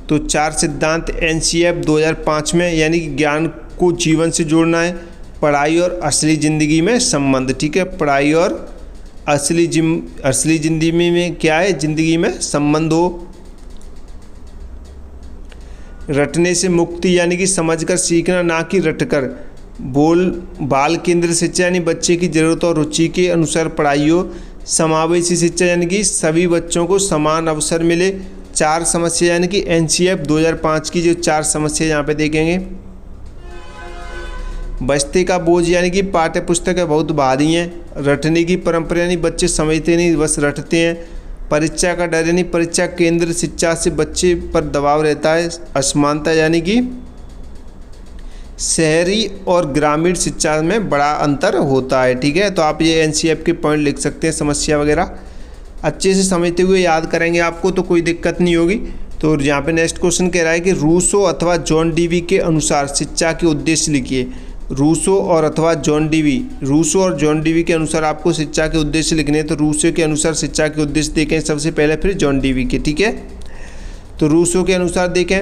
तो 4 सिद्धांत NCF 2005 में यानी कि ज्ञान को जीवन से जोड़ना है, पढ़ाई और असली ज़िंदगी में संबंध। ठीक है, पढ़ाई और असली ज़िंदगी में क्या है, ज़िंदगी में संबंध हो। रटने से मुक्ति यानी कि समझकर सीखना, ना कि रटकर। बाल केंद्र शिक्षा यानी बच्चे की ज़रूरत और रुचि के अनुसार पढ़ाई हो। समावेशी शिक्षा यानी कि सभी बच्चों को समान अवसर मिले। 4 समस्या यानी कि NCF 2005 की जो 4 समस्या यहाँ पे देखेंगे। बस्ते का बोझ यानी कि पाठ्य पुस्तकें बहुत भारी हैं। रटने की परंपरा यानी बच्चे समझते नहीं, बस रटते हैं। परीक्षा का डर यानी परीक्षा केंद्र शिक्षा से बच्चे पर दबाव रहता है। असमानता यानी कि शहरी और ग्रामीण शिक्षा में बड़ा अंतर होता है। ठीक है, तो आप ये NCF के पॉइंट लिख सकते हैं, समस्या वगैरह अच्छे से समझते हुए याद करेंगे आपको तो कोई दिक्कत नहीं होगी। तो यहाँ पे नेक्स्ट क्वेश्चन कह रहा है कि रूसो अथवा जॉन डीवी के अनुसार शिक्षा के उद्देश्य लिखिए। रूसो और जॉन डीवी के अनुसार आपको शिक्षा के उद्देश्य लिखने हैं। तो रूसो के अनुसार शिक्षा के उद्देश्य देखें सबसे पहले, फिर जॉन डीवी के। ठीक है, तो रूसो के अनुसार देखें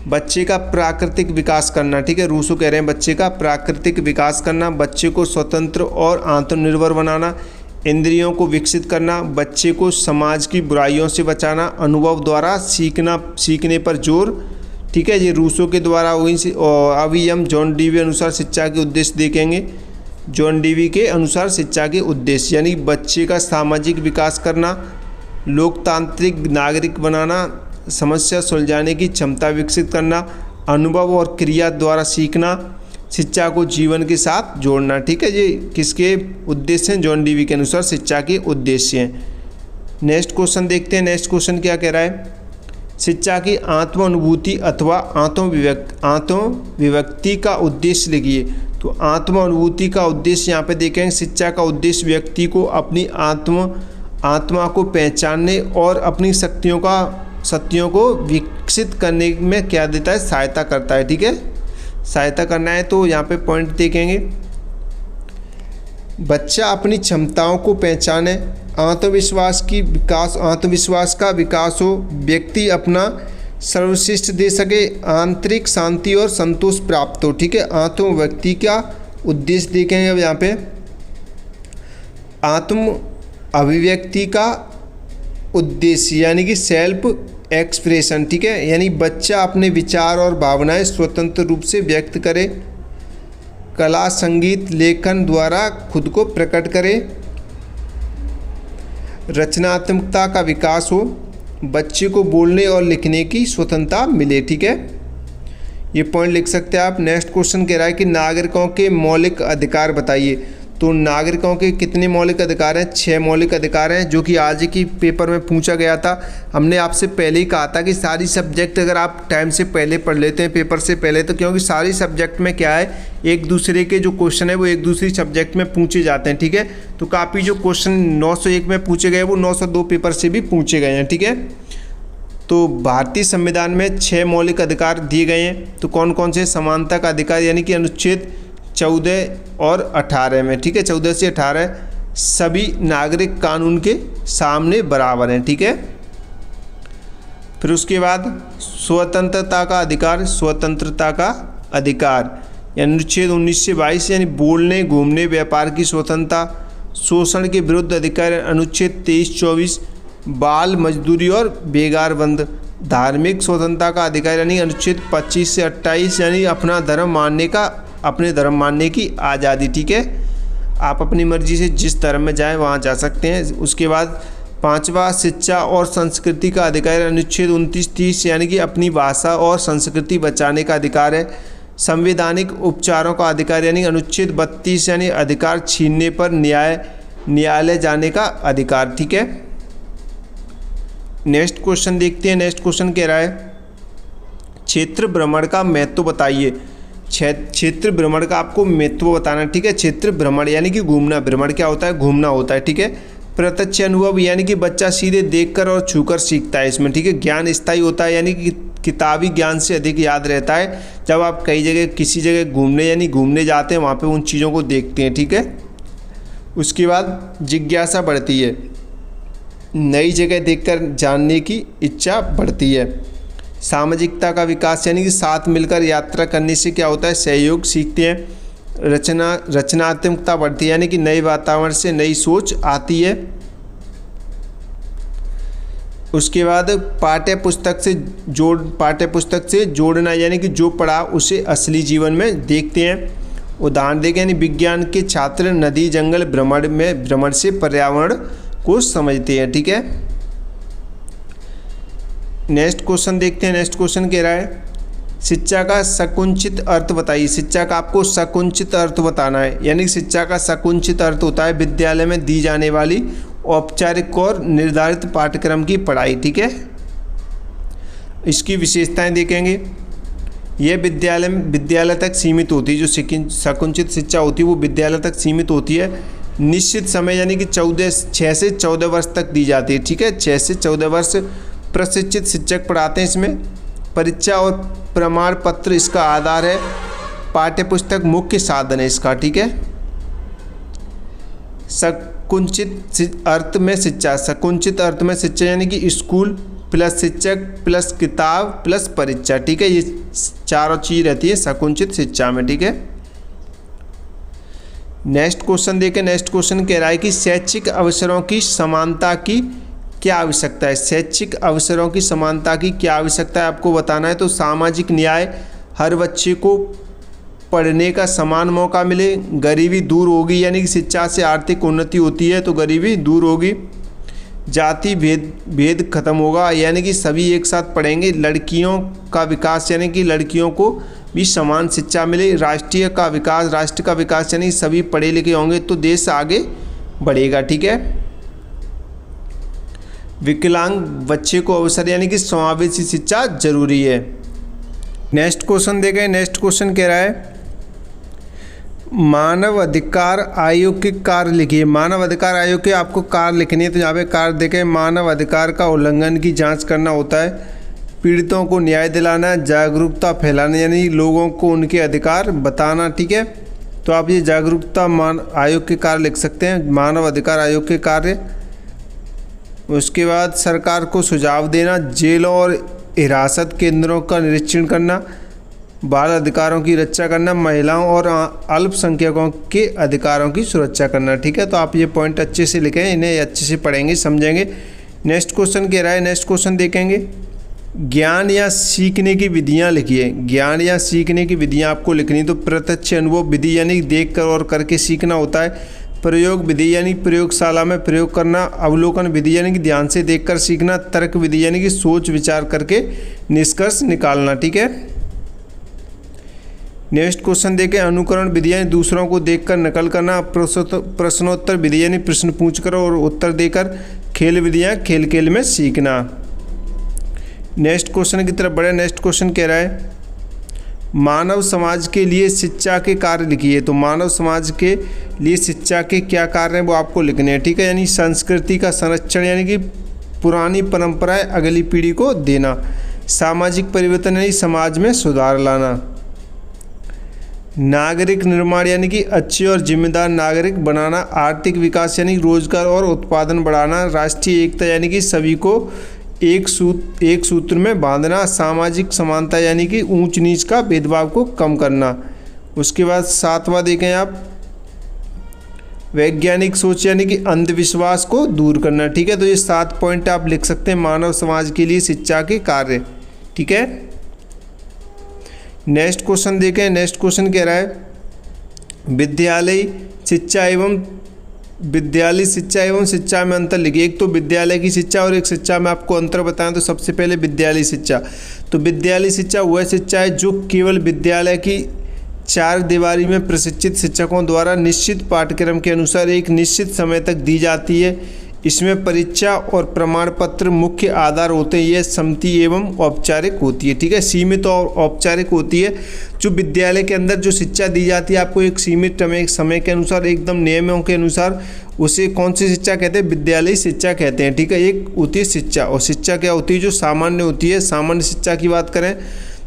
बच्चे का प्राकृतिक विकास करना। ठीक है, रूसो कह रहे हैं बच्चे का प्राकृतिक विकास करना, बच्चे को स्वतंत्र और आत्मनिर्भर बनाना, इंद्रियों को विकसित करना, बच्चे को समाज की बुराइयों से बचाना, अनुभव द्वारा सीखने पर जोर। ठीक है, ये रूसो के द्वारा हुई। और अभी हम जॉन डीवी अनुसार शिक्षा के उद्देश्य देखेंगे। जॉन डीवी के अनुसार शिक्षा के उद्देश्य यानी बच्चे का सामाजिक विकास करना, लोकतांत्रिक नागरिक बनाना, समस्या सुलझाने की क्षमता विकसित करना, अनुभव और क्रिया द्वारा सीखना, शिक्षा को जीवन के साथ जोड़ना। ठीक है, ये किसके उद्देश्य हैं? जॉन डीवी के अनुसार शिक्षा के उद्देश्य हैं। नेक्स्ट क्वेश्चन देखते हैं। नेक्स्ट क्वेश्चन क्या कह रहा है? शिक्षा की आत्म अनुभूति अथवा आत्मविव्यक्ति का उद्देश्य लिखिए। तो आत्म अनुभूति का उद्देश्य यहाँ पे देखेंगे। शिक्षा का उद्देश्य व्यक्ति को अपनी आत्मा को पहचानने और अपनी शक्तियों को विकसित करने में क्या देता है? सहायता करता है। ठीक है, सहायता करना है। तो यहाँ पे पॉइंट देखेंगे, बच्चा अपनी क्षमताओं को पहचाने, आत्मविश्वास का विकास हो, व्यक्ति अपना सर्वश्रेष्ठ दे सके, आंतरिक शांति और संतोष प्राप्त हो। ठीक है, आत्म व्यक्ति का उद्देश्य देखेंगे। अब यहाँ पे आत्म अभिव्यक्ति का उद्देश्य यानी कि सेल्फ एक्सप्रेशन। ठीक है, यानी बच्चा अपने विचार और भावनाएं स्वतंत्र रूप से व्यक्त करे, कला संगीत लेखन द्वारा खुद को प्रकट करे, रचनात्मकता का विकास हो, बच्चे को बोलने और लिखने की स्वतंत्रता मिले। ठीक है, ये पॉइंट लिख सकते हैं आप। नेक्स्ट क्वेश्चन कह रहा है कि नागरिकों के मौलिक अधिकार बताइए। तो नागरिकों के कितने मौलिक अधिकार हैं? 6 मौलिक अधिकार हैं, जो कि आज की पेपर में पूछा गया था। हमने आपसे पहले ही कहा था कि सारी सब्जेक्ट अगर आप टाइम से पहले पढ़ लेते हैं, पेपर से पहले, तो क्योंकि सारी सब्जेक्ट में क्या है, एक दूसरे के जो क्वेश्चन है वो एक दूसरी सब्जेक्ट में पूछे जाते हैं। ठीक है, तो काफ़ी जो क्वेश्चन 901 में पूछे गए वो 902 पेपर से भी पूछे गए हैं। ठीक है, तो भारतीय संविधान में 6 मौलिक अधिकार दिए गए हैं। तो कौन कौन से? समानता का अधिकार यानी कि अनुच्छेद 14 और 18 में। ठीक है, 14 से 18 सभी नागरिक कानून के सामने बराबर हैं। ठीक है, फिर उसके बाद स्वतंत्रता का अधिकार यानी अनुच्छेद 19 से 22 यानी बोलने घूमने व्यापार की स्वतंत्रता, शोषण के विरुद्ध अधिकार अनुच्छेद 23-24, बाल मजदूरी और बेगार बंद, धार्मिक स्वतंत्रता का अधिकार यानी अनुच्छेद 25 से 28 यानी अपने धर्म मानने की आज़ादी। ठीक है, आप अपनी मर्जी से जिस धर्म में जाएं वहाँ जा सकते हैं। उसके बाद 5वां शिक्षा और संस्कृति का अधिकार अनुच्छेद 29-30 यानी कि अपनी भाषा और संस्कृति बचाने का अधिकार है। संवैधानिक उपचारों का अधिकार यानी अनुच्छेद 32 यानी अधिकार छीनने पर न्यायालय जाने का अधिकार। ठीक है, नेक्स्ट क्वेश्चन देखते हैं। नेक्स्ट क्वेश्चन कह रहा है क्षेत्र भ्रमण का महत्व बताइए। क्षेत्र भ्रमण का आपको महत्व बताना। ठीक है, क्षेत्र भ्रमण यानी कि घूमना, भ्रमण क्या होता है? घूमना होता है। ठीक है, प्रत्यक्ष अनुभव यानी कि बच्चा सीधे देखकर और छूकर सीखता है इसमें। ठीक है, ज्ञान स्थायी होता है यानी कि किताबी ज्ञान से अधिक याद रहता है जब आप किसी जगह घूमने जाते हैं, वहाँ पे उन चीज़ों को देखते हैं। ठीक है, उसके बाद जिज्ञासा बढ़ती है, नई जगह देखकर जानने की इच्छा बढ़ती है। सामाजिकता का विकास यानी कि साथ मिलकर यात्रा करने से क्या होता है? सहयोग सीखते हैं। रचनात्मकता बढ़ती है यानी कि नए वातावरण से नई सोच आती है। उसके बाद पाठ्य पुस्तक से जोड़ना यानी कि जो पढ़ा उसे असली जीवन में देखते हैं। उदाहरण देखें यानी विज्ञान के छात्र नदी जंगल भ्रमण से पर्यावरण को समझते हैं। ठीक है, नेक्स्ट क्वेश्चन देखते हैं। नेक्स्ट क्वेश्चन कह रहा है शिक्षा का संकुचित अर्थ बताइए। शिक्षा का आपको संकुचित अर्थ बताना है, यानी शिक्षा का संकुचित अर्थ होता है विद्यालय में दी जाने वाली औपचारिक और निर्धारित पाठ्यक्रम की पढ़ाई। ठीक है, इसकी विशेषताएं देखेंगे। यह विद्यालय तक सीमित होती है। जो संकुचित शिक्षा होती है वो विद्यालय तक सीमित होती है। निश्चित समय यानी कि 6 से 14 वर्ष तक दी जाती है। ठीक है, 6 से 14 वर्ष प्रशिक्षित शिक्षक पढ़ाते हैं इसमें। परीक्षा और प्रमाण पत्र इसका आधार है। पाठ्यपुस्तक मुख्य साधन है इसका। ठीक है, संकुचित अर्थ में शिक्षा, संकुचित अर्थ में शिक्षा यानी कि स्कूल प्लस शिक्षक प्लस किताब प्लस परीक्षा। ठीक है, ये चारों चीज़ रहती है संकुचित शिक्षा में। ठीक है, नेक्स्ट क्वेश्चन देखें। नेक्स्ट क्वेश्चन कह रहा है कि शैक्षिक अवसरों की समानता की क्या आवश्यकता है। शैक्षिक अवसरों की समानता की क्या आवश्यकता है आपको बताना है। तो सामाजिक न्याय, हर बच्चे को पढ़ने का समान मौका मिले, गरीबी दूर होगी यानी कि शिक्षा से आर्थिक उन्नति होती है तो गरीबी दूर होगी, जाति भेद खत्म होगा यानी कि सभी एक साथ पढ़ेंगे, लड़कियों का विकास यानी कि लड़कियों को भी समान शिक्षा मिले, राष्ट्र का विकास यानी सभी पढ़े लिखे होंगे तो देश आगे बढ़ेगा। ठीक है, विकलांग बच्चे को अवसर यानी कि समावेशी शिक्षा जरूरी है। नेक्स्ट क्वेश्चन देखें। नेक्स्ट क्वेश्चन कह रहा है मानव अधिकार आयोग के कार्य लिखिए। मानव अधिकार आयोग के आपको कार्य लिखनी है, तो यहाँ पे कार्य देखें। मानव अधिकार का उल्लंघन की जांच करना होता है, पीड़ितों को न्याय दिलाना, जागरूकता फैलाना यानी लोगों को उनके अधिकार बताना। ठीक है, तो आप ये जागरूकता आयोग के कार्य लिख सकते हैं, मानव अधिकार आयोग के कार्य। उसके बाद सरकार को सुझाव देना, जेलों और हिरासत केंद्रों का निरीक्षण करना, बाल अधिकारों की रक्षा करना, महिलाओं और अल्पसंख्यकों के अधिकारों की सुरक्षा करना। ठीक है, तो आप ये पॉइंट अच्छे से लिखें, इन्हें अच्छे से पढ़ेंगे समझेंगे। नेक्स्ट क्वेश्चन कह रहा है, नेक्स्ट क्वेश्चन देखेंगे। ज्ञान या सीखने की विधियां लिखिए। ज्ञान या सीखने की विधियां आपको लिखनी, तो प्रत्यक्ष अनुभव विधि यानी देख कर और करके सीखना होता है, प्रयोग विधि यानी प्रयोगशाला में प्रयोग करना, अवलोकन विधि यानी कि ध्यान से देखकर सीखना, तर्क विधि यानी कि सोच विचार करके निष्कर्ष निकालना। ठीक है, नेक्स्ट क्वेश्चन देखें। अनुकरण विधि यानी दूसरों को देखकर नकल करना, प्रश्नोत्तर विधि यानी प्रश्न पूछकर और उत्तर देकर, खेल विधियाँ खेल खेल में सीखना। नेक्स्ट क्वेश्चन की तरफ बढ़े। नेक्स्ट क्वेश्चन कह रहा है मानव समाज के लिए शिक्षा के कार्य लिखिए। तो मानव समाज के लिए शिक्षा के क्या कार्य हैं वो आपको लिखने हैं। ठीक है, यानी संस्कृति का संरक्षण यानी कि पुरानी परंपराएं अगली पीढ़ी को देना, सामाजिक परिवर्तन यानी समाज में सुधार लाना, नागरिक निर्माण यानी कि अच्छे और जिम्मेदार नागरिक बनाना, आर्थिक विकास यानी रोजगार और उत्पादन बढ़ाना, राष्ट्रीय एकता यानी कि सभी को एक सूत्र में बांधना, सामाजिक समानता यानी कि ऊंच नीच का भेदभाव को कम करना। उसके बाद 7वां देखें आप, वैज्ञानिक सोच यानी कि अंधविश्वास को दूर करना। ठीक है, तो ये 7 पॉइंट आप लिख सकते हैं मानव समाज के लिए शिक्षा के कार्य। ठीक है, नेक्स्ट क्वेश्चन देखें। नेक्स्ट क्वेश्चन कह रहा है विद्यालय शिक्षा एवं शिक्षा में अंतर लिखिए। एक तो विद्यालय की शिक्षा और एक शिक्षा में आपको अंतर बताएं, तो सबसे पहले विद्यालय शिक्षा। तो विद्यालय शिक्षा वह शिक्षा है जो केवल विद्यालय की 4 दीवारी में प्रशिक्षित शिक्षकों द्वारा निश्चित पाठ्यक्रम के अनुसार एक निश्चित समय तक दी जाती है। इसमें परीक्षा और प्रमाण पत्र मुख्य आधार होते हैं। यह सीमित एवं औपचारिक होती है। ठीक है, सीमित और औपचारिक होती है। जो विद्यालय के अंदर जो शिक्षा दी जाती है आपको एक सीमित समय के अनुसार एकदम नियमों के अनुसार, उसे कौन सी शिक्षा कहते हैं, विद्यालय शिक्षा कहते हैं। ठीक है, एक होती है शिक्षा, और शिक्षा क्या होती है जो सामान्य होती है। सामान्य शिक्षा की बात करें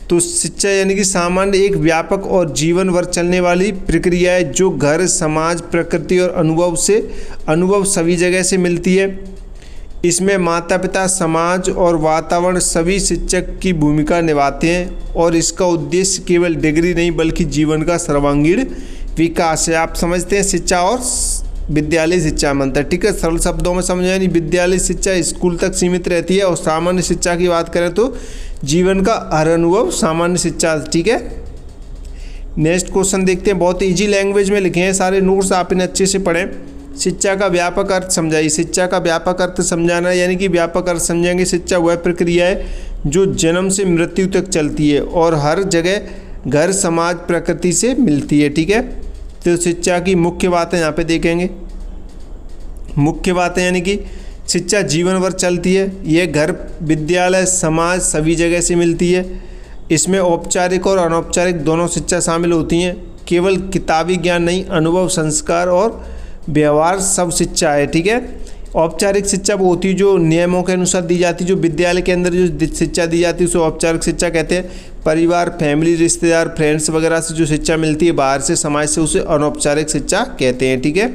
तो शिक्षा यानी कि सामान्य एक व्यापक और जीवन भर चलने वाली प्रक्रिया है जो घर, समाज, प्रकृति और अनुभव सभी जगह से मिलती है। इसमें माता पिता, समाज और वातावरण सभी शिक्षक की भूमिका निभाते हैं और इसका उद्देश्य केवल डिग्री नहीं बल्कि जीवन का सर्वांगीण विकास है। आप समझते हैं शिक्षा और विद्यालय शिक्षा में अंतर। ठीक है, सरल शब्दों में समझ यानी विद्यालय शिक्षा स्कूल तक सीमित रहती है और सामान्य शिक्षा की बात करें तो जीवन का हर अनुभव सामान्य शिक्षा। ठीक है, नेक्स्ट क्वेश्चन देखते हैं। बहुत इजी लैंग्वेज में लिखे हैं सारे नोट्स, आप इन्हें अच्छे से पढ़ें। शिक्षा का व्यापक अर्थ समझाइए। शिक्षा का व्यापक अर्थ समझाना यानी कि व्यापक अर्थ समझेंगे। शिक्षा वह प्रक्रिया है जो जन्म से मृत्यु तक चलती है और हर जगह घर, समाज, प्रकृति से मिलती है। ठीक है, तो शिक्षा की मुख्य बातें यहाँ पे देखेंगे। मुख्य बातें यानी कि शिक्षा जीवन भर चलती है। यह घर, विद्यालय, समाज सभी जगह से मिलती है। इसमें औपचारिक और अनौपचारिक दोनों शिक्षा शामिल होती हैं। केवल किताबी ज्ञान नहीं, अनुभव, संस्कार और व्यवहार सब शिक्षा है। ठीक है, औपचारिक शिक्षा वो होती है जो नियमों के अनुसार दी जाती है। जो विद्यालय के अंदर जो शिक्षा दी जाती है उसे औपचारिक शिक्षा कहते हैं। परिवार, फैमिली, रिश्तेदार, फ्रेंड्स वगैरह से जो शिक्षा मिलती है बाहर से, समाज से, उसे अनौपचारिक शिक्षा कहते हैं। ठीक है,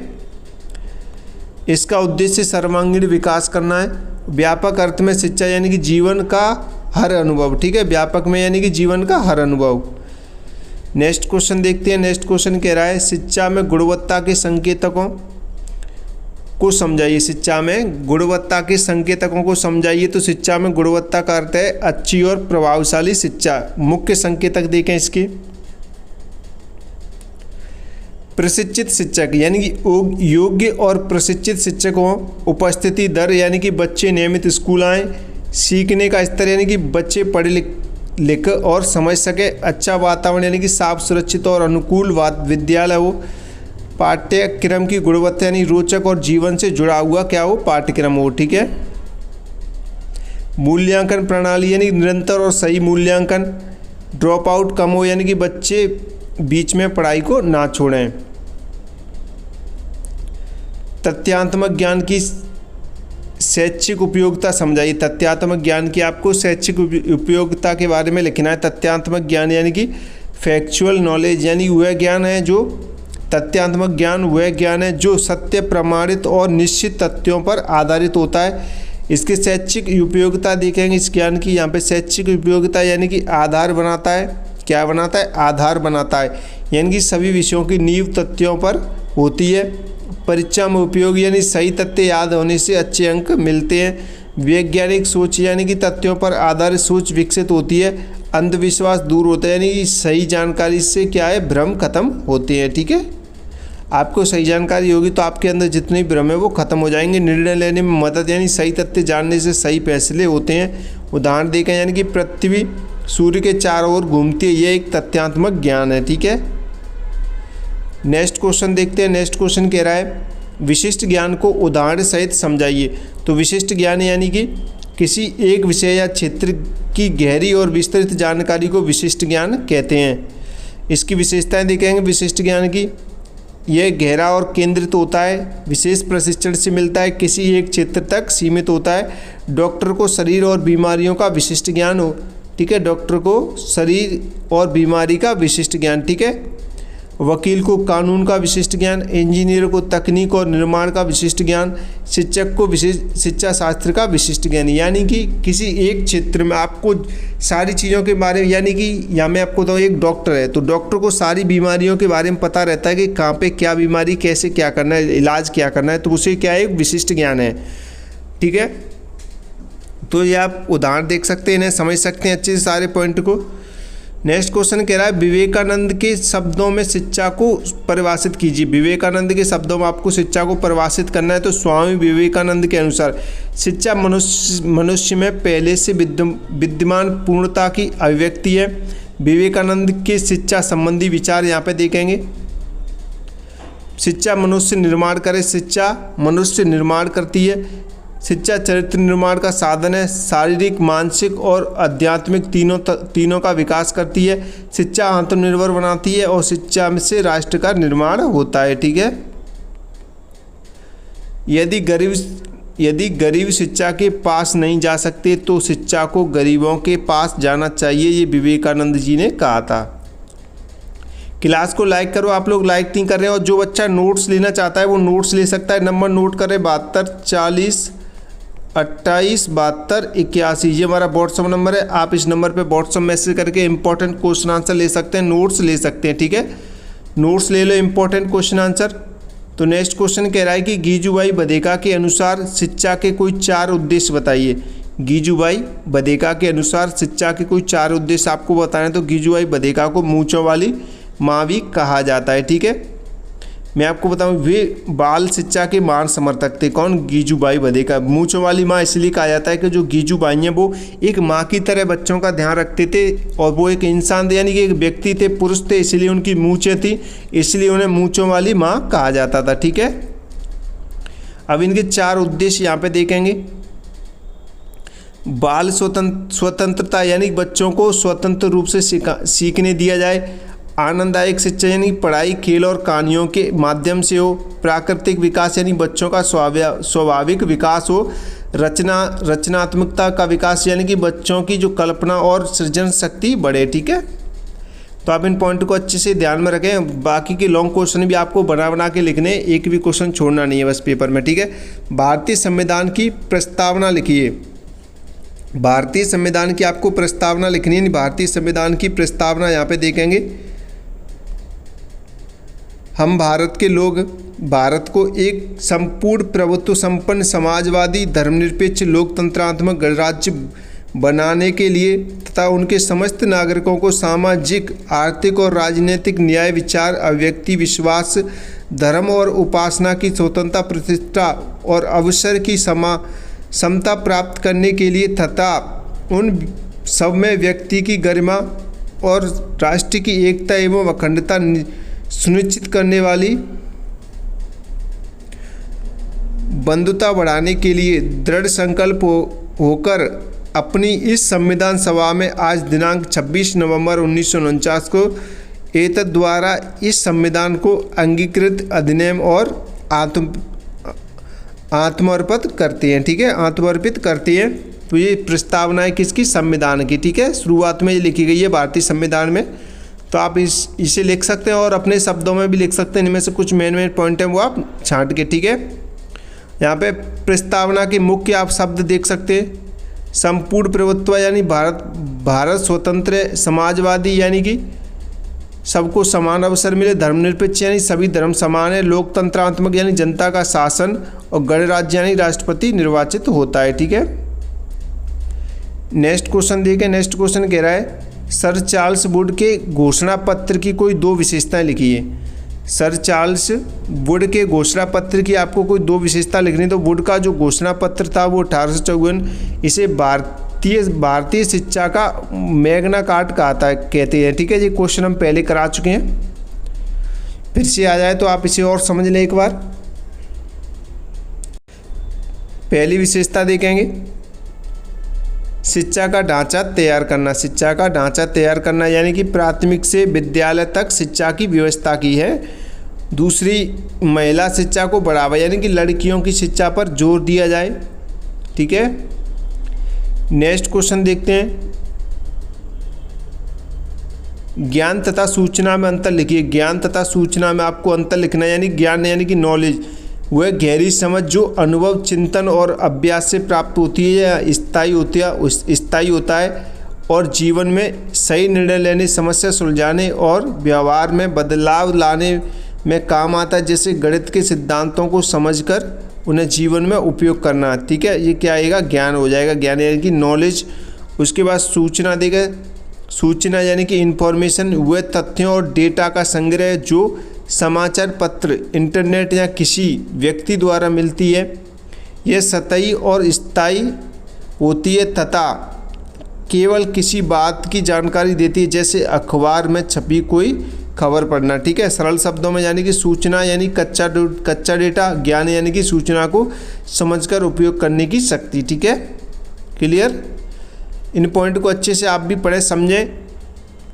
इसका उद्देश्य सर्वांगीण विकास करना है। व्यापक अर्थ में शिक्षा यानी कि जीवन का हर अनुभव। ठीक है, व्यापक में यानी कि जीवन का हर अनुभव। नेक्स्ट क्वेश्चन देखते हैं। नेक्स्ट क्वेश्चन कह रहा है शिक्षा में गुणवत्ता के संकेतकों को समझाइए। शिक्षा में गुणवत्ता के संकेतकों को समझाइए। तो शिक्षा में गुणवत्ता का अर्थ है अच्छी और प्रभावशाली शिक्षा। मुख्य संकेतक देखें इसके। प्रशिक्षित शिक्षक यानी कि योग्य और प्रशिक्षित शिक्षकों, उपस्थिति दर यानी कि बच्चे नियमित स्कूल आएँ, सीखने का स्तर यानी कि बच्चे पढ़े लिख और समझ सके, अच्छा वातावरण यानी कि साफ, सुरक्षित और अनुकूल विद्यालय हो, पाठ्यक्रम की गुणवत्ता यानी रोचक और जीवन से जुड़ा हुआ क्या हो, पाठ्यक्रम हो। ठीक है, मूल्यांकन प्रणाली यानी निरंतर और सही मूल्यांकन, ड्रॉप आउट कम हो यानी कि बच्चे बीच में पढ़ाई को ना छोड़ें। तथ्यात्मक ज्ञान की शैक्षिक उपयोगिता समझाइए। तथ्यात्मक ज्ञान की आपको शैक्षिक उपयोगिता के बारे में लिखना है। तथ्यात्मक ज्ञान यानी कि फैक्चुअल नॉलेज यानी वह ज्ञान है जो तथ्यात्मक ज्ञान वह ज्ञान है जो सत्य, प्रमाणित और निश्चित तथ्यों पर आधारित होता है। इसकी शैक्षिक उपयोगिता देखेंगे इस ज्ञान की। यहाँ पे शैक्षिक उपयोगिता यानी कि आधार बनाता है। क्या बनाता है? आधार बनाता है, यानी कि सभी विषयों की नींव तथ्यों पर होती है। परीक्षा में उपयोग यानी सही तथ्य याद होने से अच्छे अंक मिलते हैं। वैज्ञानिक सोच यानी कि तथ्यों पर आधारित सोच विकसित होती है। अंधविश्वास दूर होता है, यानी कि सही जानकारी से क्या है, भ्रम खत्म होते हैं। ठीक है, आपको सही जानकारी होगी तो आपके अंदर जितने भ्रम है वो खत्म हो जाएंगे। निर्णय लेने में मदद यानी सही तथ्य जानने से सही फैसले होते हैं। उदाहरण देखें, यानी कि पृथ्वी सूर्य के चारों ओर घूमती है, यह एक तथ्यात्मक ज्ञान है। ठीक है, नेक्स्ट क्वेश्चन देखते हैं। नेक्स्ट क्वेश्चन कह रहा है विशिष्ट ज्ञान को उदाहरण सहित समझाइए। तो विशिष्ट ज्ञान यानी कि किसी एक विषय या क्षेत्र की गहरी और विस्तृत जानकारी को विशिष्ट ज्ञान कहते हैं। इसकी विशेषताएं देखेंगे। विशिष्ट ज्ञान की यह गहरा और केंद्रित होता है, विशेष प्रशिक्षण से मिलता है, किसी एक क्षेत्र तक सीमित होता है। डॉक्टर को शरीर और बीमारियों का विशिष्ट ज्ञान हो। ठीक है, डॉक्टर को शरीर और बीमारी का विशिष्ट ज्ञान। ठीक है, वकील को कानून का विशिष्ट ज्ञान, इंजीनियर को तकनीक और निर्माण का विशिष्ट ज्ञान, शिक्षक को विशिष्ट शिक्षा शास्त्र का विशिष्ट ज्ञान। यानी कि किसी एक क्षेत्र में आपको सारी चीज़ों के बारे में, यानी कि यहाँ मैं आपको बताऊँ, एक डॉक्टर है तो डॉक्टर को सारी बीमारियों के बारे में पता रहता है कि कहाँ पे क्या बीमारी, कैसे क्या करना है, इलाज क्या करना है, तो उसे क्या है, एक विशिष्ट ज्ञान है। ठीक है, तो ये आप उदाहरण देख सकते हैं, इन्हें समझ सकते हैं अच्छे से सारे पॉइंट को। नेक्स्ट क्वेश्चन कह रहा है विवेकानंद के शब्दों में शिक्षा को परिभाषित कीजिए। विवेकानंद के शब्दों में आपको शिक्षा को परिभाषित करना है। तो स्वामी विवेकानंद के अनुसार शिक्षा मनुष्य में पहले से विद्यमान पूर्णता की अभिव्यक्ति है। विवेकानंद के शिक्षा संबंधी विचार यहाँ पे देखेंगे। शिक्षा मनुष्य निर्माण करे, शिक्षा मनुष्य निर्माण करती है। शिक्षा चरित्र निर्माण का साधन है। शारीरिक, मानसिक और आध्यात्मिक तीनों का विकास करती है। शिक्षा आत्मनिर्भर बनाती है और शिक्षा से राष्ट्र का निर्माण होता है। ठीक है, यदि गरीब शिक्षा के पास नहीं जा सकते तो शिक्षा को गरीबों के पास जाना चाहिए, ये विवेकानंद जी ने कहा था। क्लास को लाइक करो, आप लोग लाइक नहीं कर रहे हैं। और जो बच्चा नोट्स लेना चाहता है वो नोट्स ले सकता है। नंबर नोट करें 72 40 28 72 81, ये हमारा व्हाट्सअप नंबर है। आप इस नंबर पे व्हाट्सअप मैसेज करके इंपॉर्टेंट क्वेश्चन आंसर ले सकते हैं, नोट्स ले सकते हैं। ठीक है, नोट्स ले लो, इंपॉर्टेंट क्वेश्चन आंसर। तो नेक्स्ट क्वेश्चन कह रहा है कि गीजूभाई बधेका के अनुसार शिक्षा के कोई 4 उद्देश्य बताइए। गीजूभाई बधेका के अनुसार शिक्षा के कोई 4 उद्देश्य आपको बताने। तो गीजूभाई बधेका को मूंछों वाली माँ भी कहा जाता है। ठीक है, मैं आपको बताऊं वे बाल शिक्षा के महान समर्थक थे। कौन? गीजूबाई बधेकर। मूंछों वाली माँ इसलिए कहा जाता है कि जो गीजूबाई हैं वो एक माँ की तरह बच्चों का ध्यान रखते थे, और वो एक इंसान थे, यानी कि एक व्यक्ति थे, पुरुष थे, इसलिए उनकी मूंछें थी, इसलिए उन्हें मूंछों वाली माँ कहा जाता था। ठीक है, अब इनके 4 उद्देश्य यहाँ पे देखेंगे। बाल स्वतंत्रता, यानी बच्चों को स्वतंत्र रूप से सीखने दिया जाए। आनंददायक शिक्षा, यानी पढ़ाई, खेल और कहानियों के माध्यम से हो। प्राकृतिक विकास, यानी बच्चों का स्वाभाविक विकास हो। रचनात्मकता का विकास, यानी कि बच्चों की जो कल्पना और सृजन शक्ति बढ़े। ठीक है, तो आप इन पॉइंट को अच्छे से ध्यान में रखें। बाकी के लॉन्ग क्वेश्चन भी आपको बना के लिखने, एक भी क्वेश्चन छोड़ना नहीं है बस पेपर में। ठीक है, भारतीय संविधान की प्रस्तावना लिखिए। भारतीय संविधान की आपको प्रस्तावना लिखनी है। भारतीय संविधान की प्रस्तावना यहाँ पे देखेंगे। हम भारत के लोग भारत को एक संपूर्ण प्रभुत्व संपन्न समाजवादी धर्मनिरपेक्ष लोकतंत्रात्मक गणराज्य बनाने के लिए तथा उनके समस्त नागरिकों को सामाजिक, आर्थिक और राजनीतिक न्याय, विचार, अभिव्यक्ति, विश्वास, धर्म और उपासना की स्वतंत्रता, प्रतिष्ठा और अवसर की समता प्राप्त करने के लिए तथा उन सब में व्यक्ति की गरिमा और राष्ट्र की एकता एवं अखंडता सुनिश्चित करने वाली बंधुता बढ़ाने के लिए दृढ़ संकल्प होकर अपनी इस संविधान सभा में आज दिनांक 26 नवंबर 1949 को एतद द्वारा इस संविधान को अंगीकृत, अधिनियम और आत्मर्पित करते हैं। ठीक है, आत्मर्पित करते हैं। तो ये प्रस्तावना है किसकी? संविधान की। ठीक है, शुरुआत में ये लिखी गई है भारतीय संविधान में, तो आप इसे लिख सकते हैं और अपने शब्दों में भी लिख सकते हैं। इनमें से कुछ मेन पॉइंट हैं वो आप छांट के। ठीक है, यहाँ पे प्रस्तावना के मुख्य आप शब्द देख सकते हैं। संपूर्ण प्रभुत्व, यानी भारत स्वतंत्र समाजवादी, यानी कि सबको समान अवसर मिले। धर्मनिरपेक्ष, यानी सभी धर्म समान है। लोकतंत्रात्मक, यानी जनता का शासन। और गणराज्य, यानी राष्ट्रपति निर्वाचित होता है। ठीक है, नेक्स्ट क्वेश्चन देखें। नेक्स्ट क्वेश्चन कह रहा है सर चार्ल्स वुड के घोषणा पत्र की कोई 2 विशेषताएं लिखिए। सर चार्ल्स वुड के घोषणा पत्र की आपको कोई 2 विशेषता लिखनी। तो वुड का जो घोषणा पत्र था वो 1854, इसे भारतीय शिक्षा का मैग्ना कार्टा कहते हैं। ठीक है, ये क्वेश्चन हम पहले करा चुके हैं, फिर से आ जाए तो आप इसे और समझ लें एक बार। पहली विशेषता देखेंगे, शिक्षा का ढांचा तैयार करना। शिक्षा का ढांचा तैयार करना, यानी कि प्राथमिक से विद्यालय तक शिक्षा की व्यवस्था की है। दूसरी, महिला शिक्षा को बढ़ावा, यानी कि लड़कियों की शिक्षा पर जोर दिया जाए। ठीक है, नेक्स्ट क्वेश्चन देखते हैं। ज्ञान तथा सूचना में अंतर लिखिए। ज्ञान तथा सूचना में आपको अंतर लिखना है, यानी ज्ञान यानी कि नॉलेज, वह गहरी समझ जो अनुभव, चिंतन और अभ्यास से प्राप्त होती है या स्थायी होता है और जीवन में सही निर्णय लेने, समस्या सुलझाने और व्यवहार में बदलाव लाने में काम आता है। जैसे गणित के सिद्धांतों को समझकर उन्हें जीवन में उपयोग करना। ठीक है, ये क्या आएगा? ज्ञान हो जाएगा। ज्ञान यानी कि नॉलेज। उसके बाद सूचना देगा। सूचना यानी कि इंफॉर्मेशन, वह तथ्यों और डेटा का संग्रह जो समाचार पत्र, इंटरनेट या किसी व्यक्ति द्वारा मिलती है। यह सतही और स्थायी होती है तथा केवल किसी बात की जानकारी देती है, जैसे अखबार में छपी कोई खबर पढ़ना। ठीक है, सरल शब्दों में यानी कि सूचना यानी कच्चा डेटा, ज्ञान यानी कि सूचना को समझकर उपयोग करने की शक्ति। ठीक है, क्लियर? इन पॉइंट को अच्छे से आप भी पढ़ें, समझें।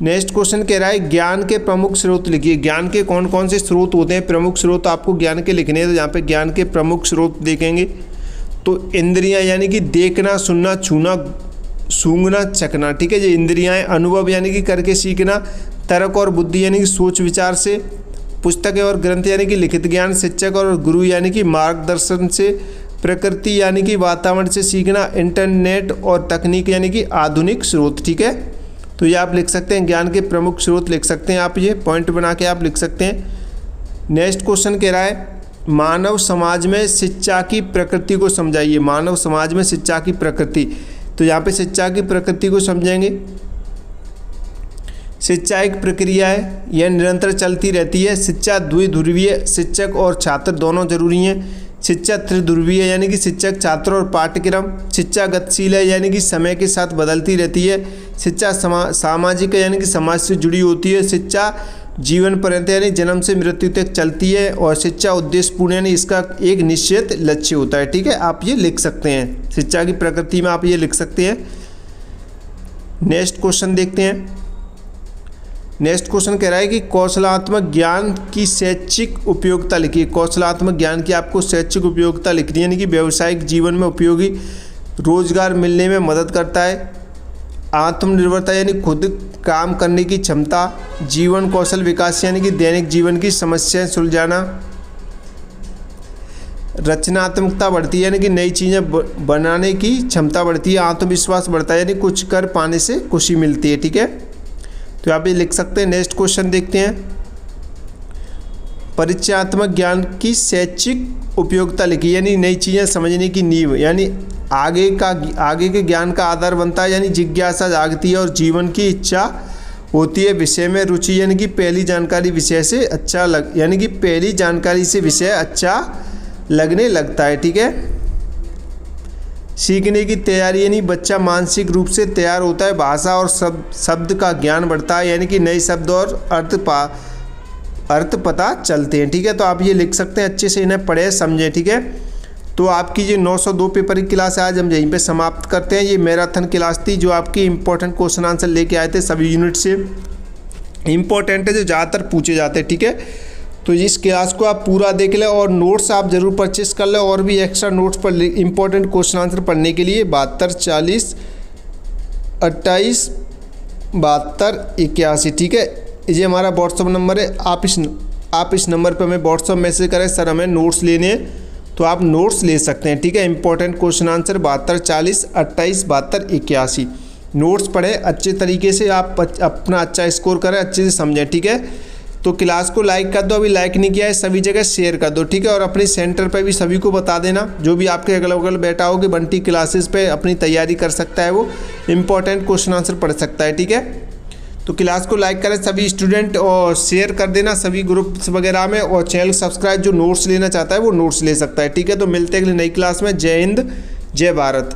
नेक्स्ट क्वेश्चन कह रहा है ज्ञान के प्रमुख स्रोत लिखिए। ज्ञान के कौन कौन से स्रोत होते हैं? प्रमुख स्रोत आपको ज्ञान के लिखने हैं, तो यहाँ पे ज्ञान के प्रमुख स्रोत देखेंगे तो इंद्रियां यानी कि देखना, सुनना, छूना, सूंघना, चखना। ठीक है, ये इंद्रियां। अनुभव यानी कि करके सीखना। तर्क और बुद्धि यानी कि सोच विचार से। पुस्तकें और ग्रंथ यानी कि लिखित ज्ञान। शिक्षक और गुरु यानी कि मार्गदर्शन से। प्रकृति यानी कि वातावरण से सीखना। इंटरनेट और तकनीक यानी कि आधुनिक स्रोत। ठीक है, तो ये आप लिख सकते हैं, ज्ञान के प्रमुख स्रोत लिख सकते हैं आप, ये पॉइंट बना के आप लिख सकते हैं। नेक्स्ट क्वेश्चन कह रहा है मानव समाज में शिक्षा की प्रकृति को समझाइए। मानव समाज में शिक्षा की प्रकृति, तो यहाँ पे शिक्षा की प्रकृति को समझेंगे। शिक्षा एक प्रक्रिया है, यह निरंतर चलती रहती है। शिक्षा द्विध्रुवीय, शिक्षक और छात्र दोनों जरूरी हैं। शिक्षा त्रिध्रुवीय है, यानी कि शिक्षक, छात्र और पाठ्यक्रम। शिक्षा गतिशील है, यानी कि समय के साथ बदलती रहती है। शिक्षा सामाजिक है, यानी कि समाज से जुड़ी होती है। शिक्षा जीवन पर्यंत, यानी जन्म से मृत्यु तक चलती है। और शिक्षा उद्देश्यपूर्ण, यानी इसका एक निश्चित लक्ष्य होता है। ठीक है, आप ये लिख सकते हैं, शिक्षा की प्रकृति में आप ये लिख सकते हैं। नेक्स्ट क्वेश्चन देखते हैं। नेक्स्ट क्वेश्चन कह रहा है कि कौशलात्मक ज्ञान की शैक्षिक उपयोगिता लिखिए। कौशलात्मक ज्ञान की आपको शैक्षिक उपयोगिता लिखनी है, यानी कि व्यावसायिक जीवन में उपयोगी, रोजगार मिलने में मदद करता है। आत्मनिर्भरता, यानी खुद काम करने की क्षमता। जीवन कौशल विकास, यानी कि दैनिक जीवन की समस्याएं सुलझाना। रचनात्मकता बढ़ती है, यानी कि नई चीज़ें बनाने की क्षमता बढ़ती है। आत्मविश्वास बढ़ता है, यानी कुछ कर पाने से खुशी मिलती है। ठीक है, तो आप ये लिख सकते हैं। नेक्स्ट क्वेश्चन देखते हैं। परिचयात्मक ज्ञान की शैक्षिक उपयोगिता लिखी, यानी नई चीज़ें समझने की नींव, यानी आगे के ज्ञान का आधार बनता है। यानी जिज्ञासा जागती है और जीवन की इच्छा होती है। विषय में रुचि, यानी कि पहली जानकारी विषय से यानी कि पहली जानकारी से विषय अच्छा लगने लगता है। ठीक है, सीखने की तैयारी, यानी बच्चा मानसिक रूप से तैयार होता है। भाषा और शब्द का ज्ञान बढ़ता है, यानी कि नए शब्द और अर्थ पता चलते हैं। ठीक है, तो आप ये लिख सकते हैं, अच्छे से इन्हें पढ़े समझें। ठीक है, तो आपकी ये 902 पेपर की क्लास आज हम यहीं पे समाप्त करते हैं। ये मैराथन क्लास थी जो आपकी इंपॉर्टेंट क्वेश्चन आंसर लेके आए थे, सभी यूनिट से इंपॉर्टेंट है, जो ज़्यादातर पूछे जाते हैं। ठीक है, तो इस क्लास को आप पूरा देख लें और नोट्स आप ज़रूर परचेस कर लें, और भी एक्स्ट्रा नोट्स पर इंपॉर्टेंट क्वेश्चन आंसर पढ़ने के लिए 72 40 28 72 81। ठीक है, ये हमारा व्हाट्सअप नंबर है। आप इस नंबर पर हमें व्हाट्सअप मैसेज करें, सर हमें नोट्स लेने हैं, तो आप नोट्स ले सकते हैं। ठीक है, इंपॉर्टेंट क्वेश्चन आंसर 72 40 28 72 81। नोट्स पढ़ें अच्छे तरीके से, आप अपना अच्छा स्कोर करें, अच्छे से समझें। ठीक है, तो क्लास को लाइक कर दो, अभी लाइक नहीं किया है सभी जगह शेयर कर दो। ठीक है, और अपने सेंटर पे भी सभी को बता देना, जो भी आपके अगल बगल बैठा हो कि बंटी क्लासेस पे अपनी तैयारी कर सकता है, वो इंपॉर्टेंट क्वेश्चन आंसर पढ़ सकता है। ठीक है, तो क्लास को लाइक करें सभी स्टूडेंट, और शेयर कर देना सभी ग्रुप्स वगैरह में, और चैनल सब्सक्राइब, जो नोट्स लेना चाहता है वो नोट्स ले सकता है। ठीक है, तो मिलते हैं अगली नई क्लास में। जय हिंद, जय भारत।